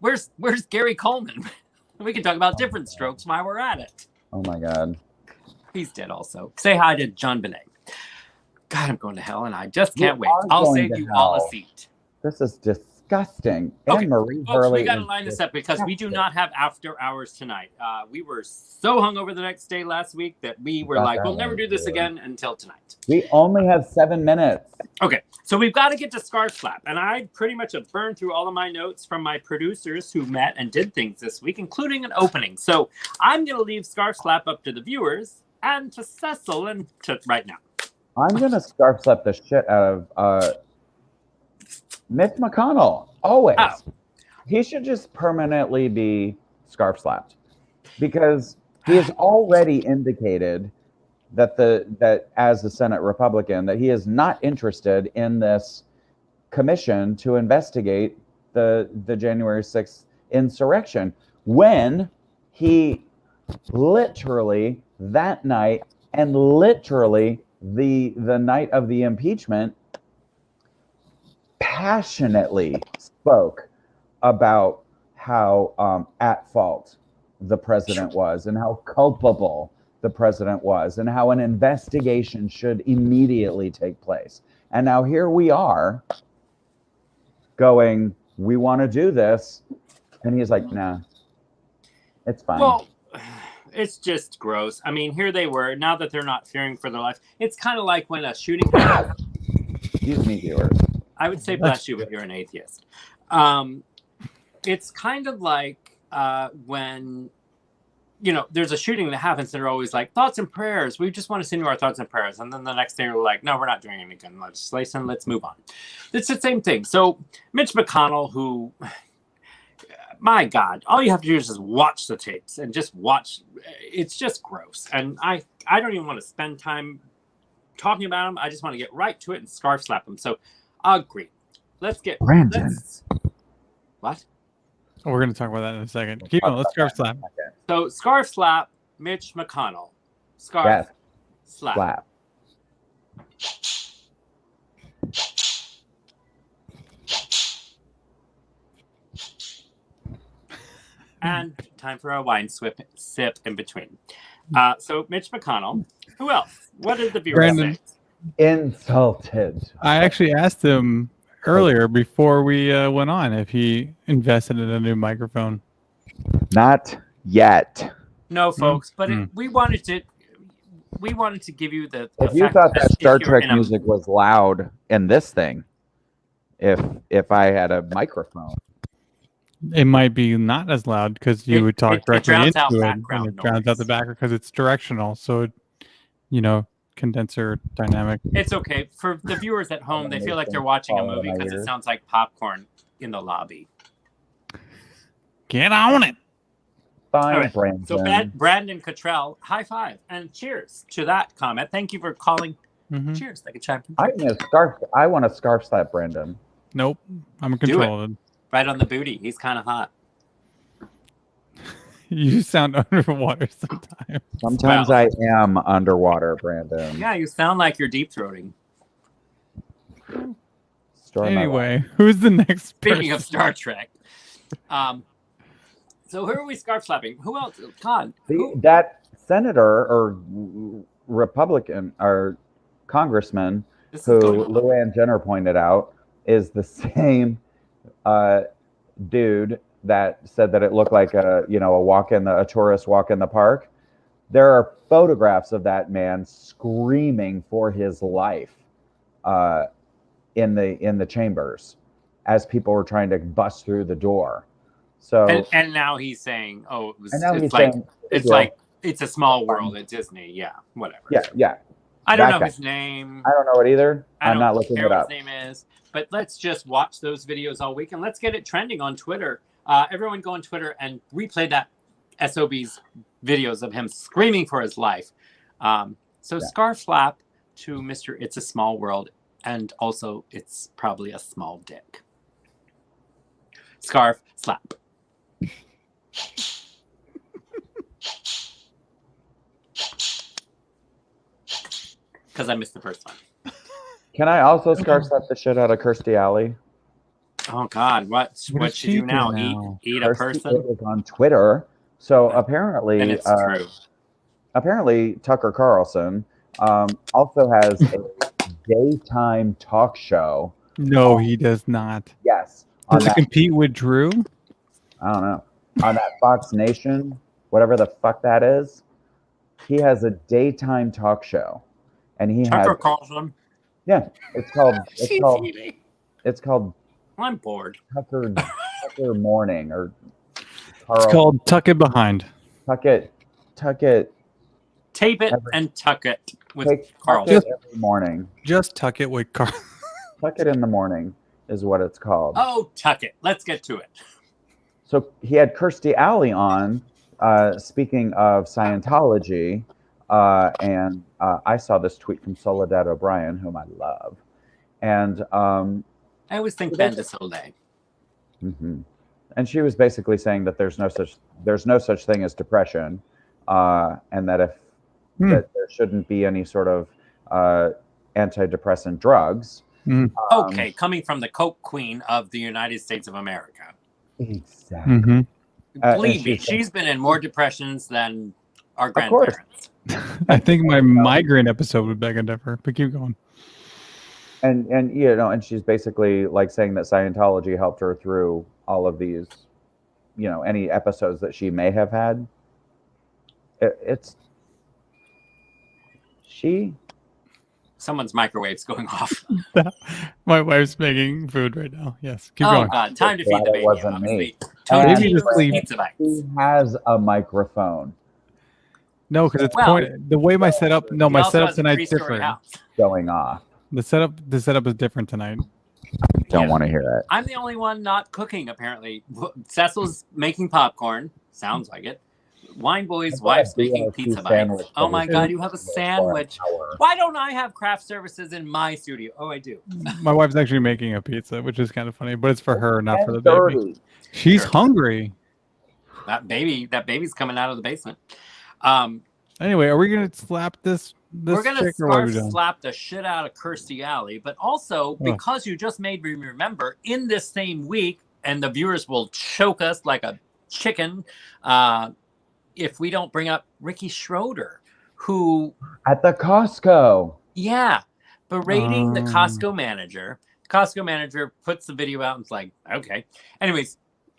Where's Gary Coleman? We can talk about different strokes while we're at it. Oh my God. He's dead also. Say hi to John Bonet. God, I'm going to hell and I just can't wait. I'll save you all a seat. This is disgusting. Okay, and Marie folks, Hurley. We got to line this up because we do not have after hours tonight. We were so hungover the next day last week that we were like, we'll never do this again until tonight. We only have 7 minutes. Okay, so we've got to get to Scarf Slap. And I pretty much have burned through all of my notes from my producers who met and did things this week, including an opening. So I'm going to leave Scarf Slap up to the viewers and to Cecil and to right now. I'm going to Scarf Slap the shit out of Mitch McConnell. Always. Oh. He should just permanently be Scarf Slapped because he has already indicated that as the Senate Republican, that he is not interested in this commission to investigate the January 6th insurrection, when he literally that night and literally the night of the impeachment passionately spoke about how at fault the president was and how culpable the president was and how an investigation should immediately take place. And now here we are going, we want to do this. And he's like, nah, it's fine. Well, it's just gross. I mean, here they were. Now that they're not fearing for their life, it's kind of like when a shooting happened. Excuse me, viewers. I would say bless you, but you're an atheist. It's kind of like when, there's a shooting that happens and they're always like, thoughts and prayers. We just want to send you our thoughts and prayers. And then the next day we're like, no, we're not doing any gun legislation. Let's move on. It's the same thing. So Mitch McConnell, who, my God, all you have to do is just watch the tapes and just watch. It's just gross. And I don't even want to spend time talking about him. I just want to get right to it and scarf slap him. So agree. Let's get Brandon. What? Oh, we're going to talk about that in a second. Keep on. Let's scarf slap. So scarf slap, Mitch McConnell. Scarf Yes. slap. Slap. And time for a wine sip in between. So Mitch McConnell. Who else? What did the viewers Brandon. say? Insulted. I actually asked him earlier before we went on if he invested in a new microphone. Not yet. No, folks, but we wanted to give you the If you thought that Star Trek music was loud in this thing, if I had a microphone, it might be not as loud because you would talk directly drowns into out it. background And it drowns out the noise. background because it's directional. So, condenser dynamic. It's okay. For the viewers at home, they feel like they're watching a movie because it sounds like popcorn in the lobby. Get on it. fine, All right. Brandon. So Brandon Cottrell, high five and cheers to that comment. Thank you for calling. Mm-hmm. Cheers. Like a chime. I want a scarf slap, Brandon. Nope. I'm controlled. Right on the booty. He's kind of hot. You sound underwater sometimes. Sometimes I am underwater, Brandon. Yeah, you sound like you're deep throating. Anyway, who's the next Speaking of Star Trek. So who are we scarf slapping? Who else? Con. That senator or Republican or congressman who Luann Jenner pointed out is the same dude that said that it looked like a tourist walk in the park. There are photographs of that man screaming for his life in the chambers as people were trying to bust through the door. So and now he's saying, "Oh, it was." And now it's he's like saying, it's a small world at Disney. Yeah, whatever. Yeah. I don't That know guy. his name. I don't know it either. I'm not I looking don't it care up. what his name is. But let's just watch those videos all week and let's get it trending on Twitter. Everyone go on Twitter and replay that SOB's videos of him screaming for his life. Scarf slap to Mr. It's a Small World, and also it's probably a small dick. Scarf slap. Because I missed the first one. Can I also scarf slap the shit out of Kirstie Alley? Oh God, what should you do now? Eat a person? Is on Twitter. So apparently, and it's true. Apparently, Tucker Carlson also has a daytime talk show. No, he does not. Yes. Does it compete with Drew? I don't know. On that Fox Nation, whatever the fuck that is, he has a daytime talk show, and he Tucker Carlson. Yeah, it's called. I'm bored. Tucker Morning or. It's called Tuck It Behind. Tuck it. Tape it and tuck it with Carl. Tuck it every morning. Just tuck it with Carl. Tuck it in the morning is what it's called. Oh, tuck it. Let's get to it. So he had Kirstie Alley on, speaking of Scientology, and I saw this tweet from Soledad O'Brien, whom I love, and I always think Ben DeSole. Mm-hmm. And she was basically saying that there's no such thing as depression, and that that there shouldn't be any sort of antidepressant drugs. Okay, coming from the Coke Queen of the United States of America. Exactly. Mm-hmm. Believe me, she's been in more depressions than our grandparents. I think my migraine episode would beg a differ, but keep going. And and she's basically like saying that Scientology helped her through all of these, any episodes that she may have had. Someone's microwave's going off. My wife's making food right now. Yes, keep going. going. Oh God, time to feed the baby. It wasn't me. Baby to sleep. He has a microphone. No, because it's pointed. The way my setup. No, my setup tonight's different. Going off. The setup is different tonight. Don't want to hear it. I'm the only one not cooking, apparently. Cecil's making popcorn. Sounds like it. Wine Boy's wife's making pizza bites. Oh my God, you have a sandwich. Why don't I have craft services in my studio? Oh, I do. My wife's actually making a pizza, which is kind of funny, but it's for her, not for the baby. She's hungry. That baby's coming out of the basement. Anyway, are we gonna slap this We're gonna chick, or what are we scarf doing? slap the shit out of Kirstie Alley, but also because you just made me remember, in this same week, and the viewers will choke us like a chicken if we don't bring up Ricky Schroeder, who at the Costco. Yeah, berating the Costco manager. Costco manager puts the video out and it's like, okay. Anyways,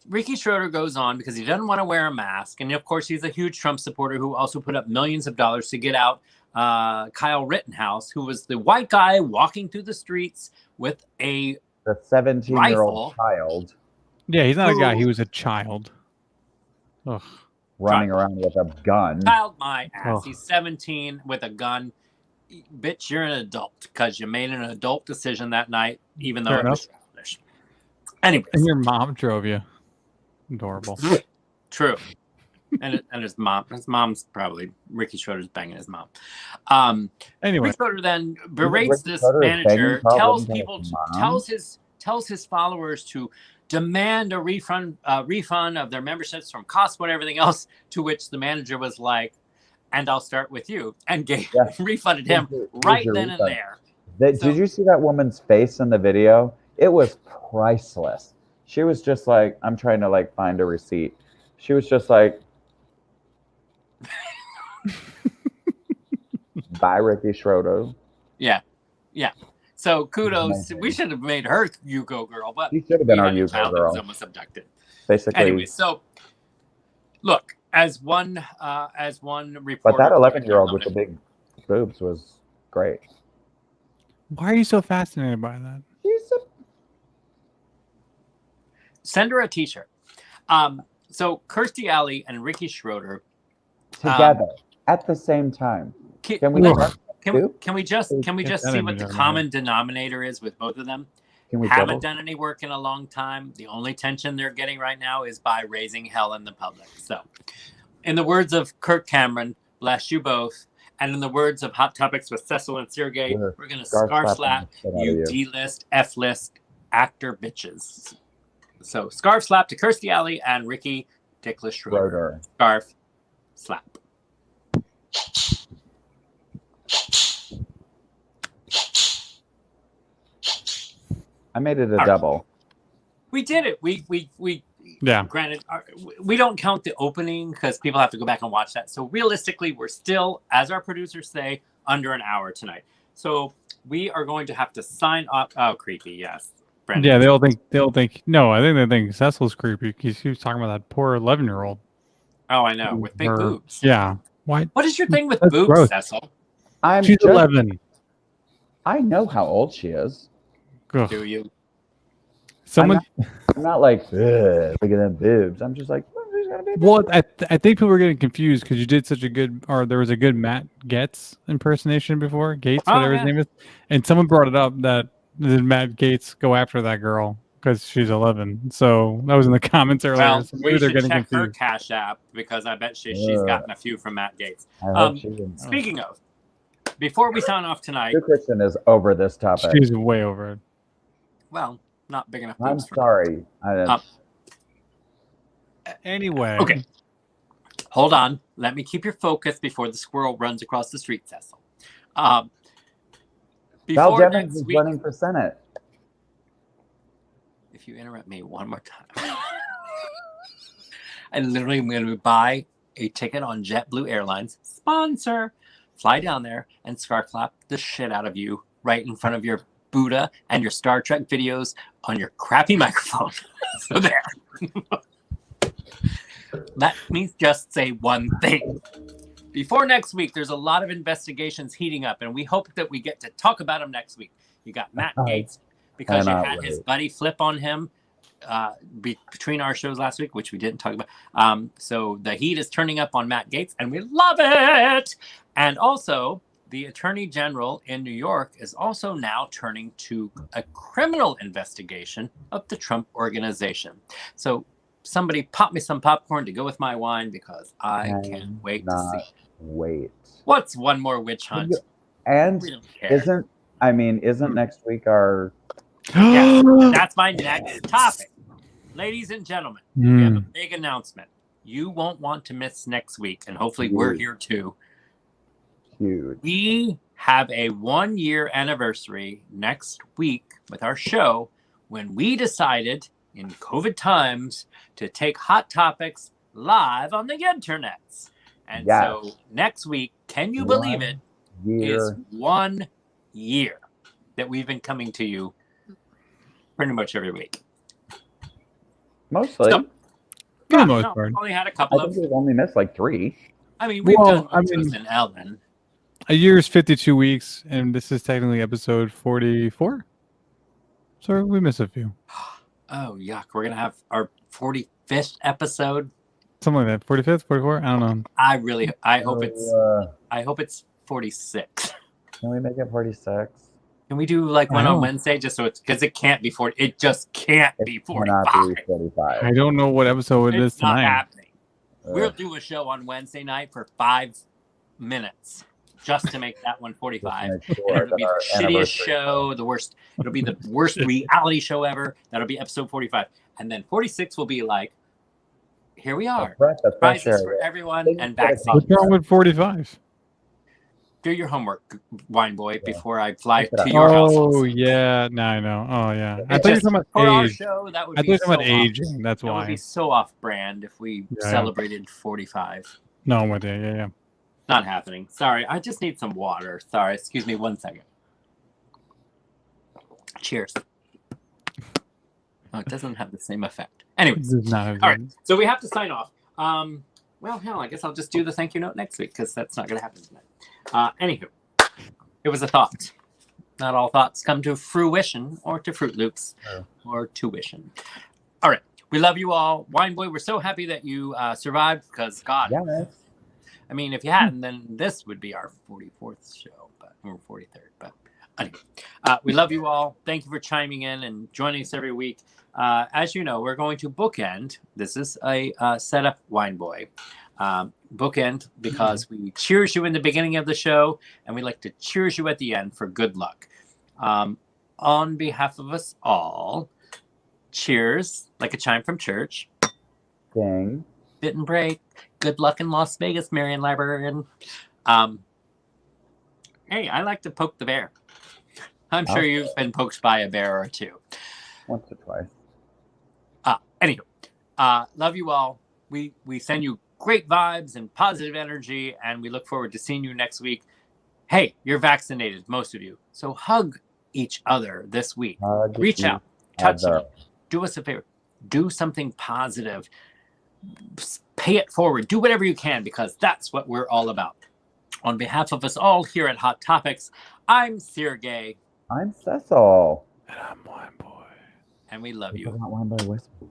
Ricky Schroeder goes on because he doesn't want to wear a mask. And of course, he's a huge Trump supporter who also put up millions of dollars to get out Kyle Rittenhouse, who was the white guy walking through the streets with the 17-year-old child. Yeah, he's not a guy. He was a child. Ugh. Running around with a gun. Child my ass. He's 17 with a gun. Bitch, you're an adult because you made an adult decision that night, even though it was childish. Anyways. And your mom drove you. Adorable. True. And his mom. His mom's probably Ricky Schroeder's banging his mom. Anyway. Ricky Schroeder then berates this manager, tells his followers to demand a refund of their memberships from Costco and everything else, to which the manager was like, and I'll start with you, and refunded him right then and there. Did you see that woman's face in the video? It was priceless. She was just like, I'm trying to like find a receipt. She was just like, bye, Ricky Schroeder. Yeah. So kudos. We should have made her Yugo girl, but she should have been our Yugo girl. Almost abducted. Basically. Anyway, so look, as one reporter. But that 11-year-old with the big boobs was great. Why are you so fascinated by that? Send her a T-shirt. So Kirstie Alley and Ricky Schroeder together at the same time. Can we just see what the common denominator is with both of them? Haven't done any work in a long time. The only tension they're getting right now is by raising hell in the public. So, in the words of Kirk Cameron, bless you both. And in the words of Hot Topics with Cecil and Sureg'ay, we're going to scarf slap you D-list, F-list actor bitches. So, scarf slap to Kirstie Alley and Ricky Dickless Schroeder. Scarf slap. I made it a double. We did it. We Granted, we don't count the opening because people have to go back and watch that. So realistically, we're still, as our producers say, under an hour tonight. So we are going to have to sign off. Oh, creepy. Yes. Brandon. Yeah, they'll think. No, I think they think Cecil's creepy because he was talking about that poor 11-year-old. Oh, I know, with big boobs. Yeah. Why? What is your thing with boobs, gross. Cecil? She's 11. I know how old she is. Ugh. Do you? I'm not like, look at them boobs. I'm just like, well, I think people were getting confused because you did such a good, or there was a good Matt Gaetz impersonation before, Gates, whatever his name is, and someone brought it up that did Matt Gaetz go after that girl because she's 11. So that was in the comments earlier. Well, so maybe they're getting confused. Her Cash App because I bet she's gotten a few from Matt Gaetz. Speaking of, before we sign off tonight, Christian is over this topic. She's way over it. Well, not big enough. I'm sorry. Anyway. Okay. Hold on. Let me keep your focus before the squirrel runs across the street, Cecil. Val Demings is running for Senate. If you interrupt me one more time, I literally am going to buy a ticket on JetBlue Airlines, sponsor, fly down there and scarf flap the shit out of you right in front of your Buddha and your Star Trek videos on your crappy microphone. So there. Let me just say one thing. Before next week, there's a lot of investigations heating up, and we hope that we get to talk about them next week. You got Matt Gaetz, because you had his buddy flip on him between our shows last week, which we didn't talk about. So the heat is turning up on Matt Gaetz, and we love it. And also, the Attorney General in New York is also now turning to a criminal investigation of the Trump Organization. So somebody pop me some popcorn to go with my wine because I can't wait to see. What's one more witch hunt? And isn't next week our... Yeah, that's my next topic. Ladies and gentlemen, we have a big announcement. you won't want to miss next week, and hopefully we're here too. Huge. We have a 1-year anniversary next week with our show when we decided in COVID times to take Hot Topics live on the internets. And so next week, can you believe it, is 1 year that we've been coming to you pretty much every week. Mostly. So, For the most part. we've only had a couple I think we've only missed like 3. I mean, we've done I Montrose mean- and Ellen. A year is 52 weeks, and this is technically episode 44. So we missed a few. Oh, yuck. We're going to have our 45th episode. Something like that. 45th, 44? I don't know. I hope it's 46. Can we make it 46? Can we do like one I on don't- Wednesday just so it's because it can't be 40. It just can't be It 45. cannot be 45. I don't know what episode it is It's not tonight. happening. Ugh. We'll do a show on Wednesday night for 5 minutes just to make that one 45. Just to make And sure it'll be that our the shittiest anniversary- show, the worst. It'll be the worst reality show ever. That'll be episode 45. And then 46 will be like, here we are. The fresh Prizes air. for everyone Things and that are vaccines. What's wrong with 45? Do your homework, wine boy, before I fly Look it up. to your house. Oh, yeah. Now I know. Oh, yeah. I It's thought you were just talking for about our age. show, that would I be thought you were so talking about off. aging. That's That would be why. so off-brand if we Yeah. celebrated 45. No, I'm with you. Yeah, yeah. Not happening. Sorry, I just need some water. Sorry, excuse me 1 second. Cheers. Oh, it doesn't have the same effect. Anyways, This is not all right. So we have to sign off. Well, hell, I guess I'll just do the thank you note next week because that's not going to happen tonight. Anywho, it was a thought. Not all thoughts come to fruition or to Fruit Loops or tuition. All right. We love you all. Wine Boy, we're so happy that you survived because, God, Yes. I mean, if you hadn't, then this would be our 44th show, or 43rd. But anyway, we love you all. Thank you for chiming in and joining us every week. As you know, we're going to bookend. This is a setup, Wine Boy. Bookend because we cheers you in the beginning of the show, and we like to cheers you at the end for good luck. On behalf of us all, cheers, like a chime from church. Ding. Didn't break. Good luck in Las Vegas, Marion Librarian. Hey, I like to poke the bear. I'm sure you've been poked by a bear or two. Once or twice. Anywho, love you all. We send you great vibes and positive energy, and we look forward to seeing you next week. Hey, you're vaccinated, most of you. So hug each other this week. Reach out, touch them. Do us a favor. Do something positive. Pay it forward. Do whatever you can because that's what we're all about. On behalf of us all here at Hot Topics, I'm Sureg'ay. I'm Cecil. And I'm Wine Boy. And we love We you. forgot Wine Boy Whisper.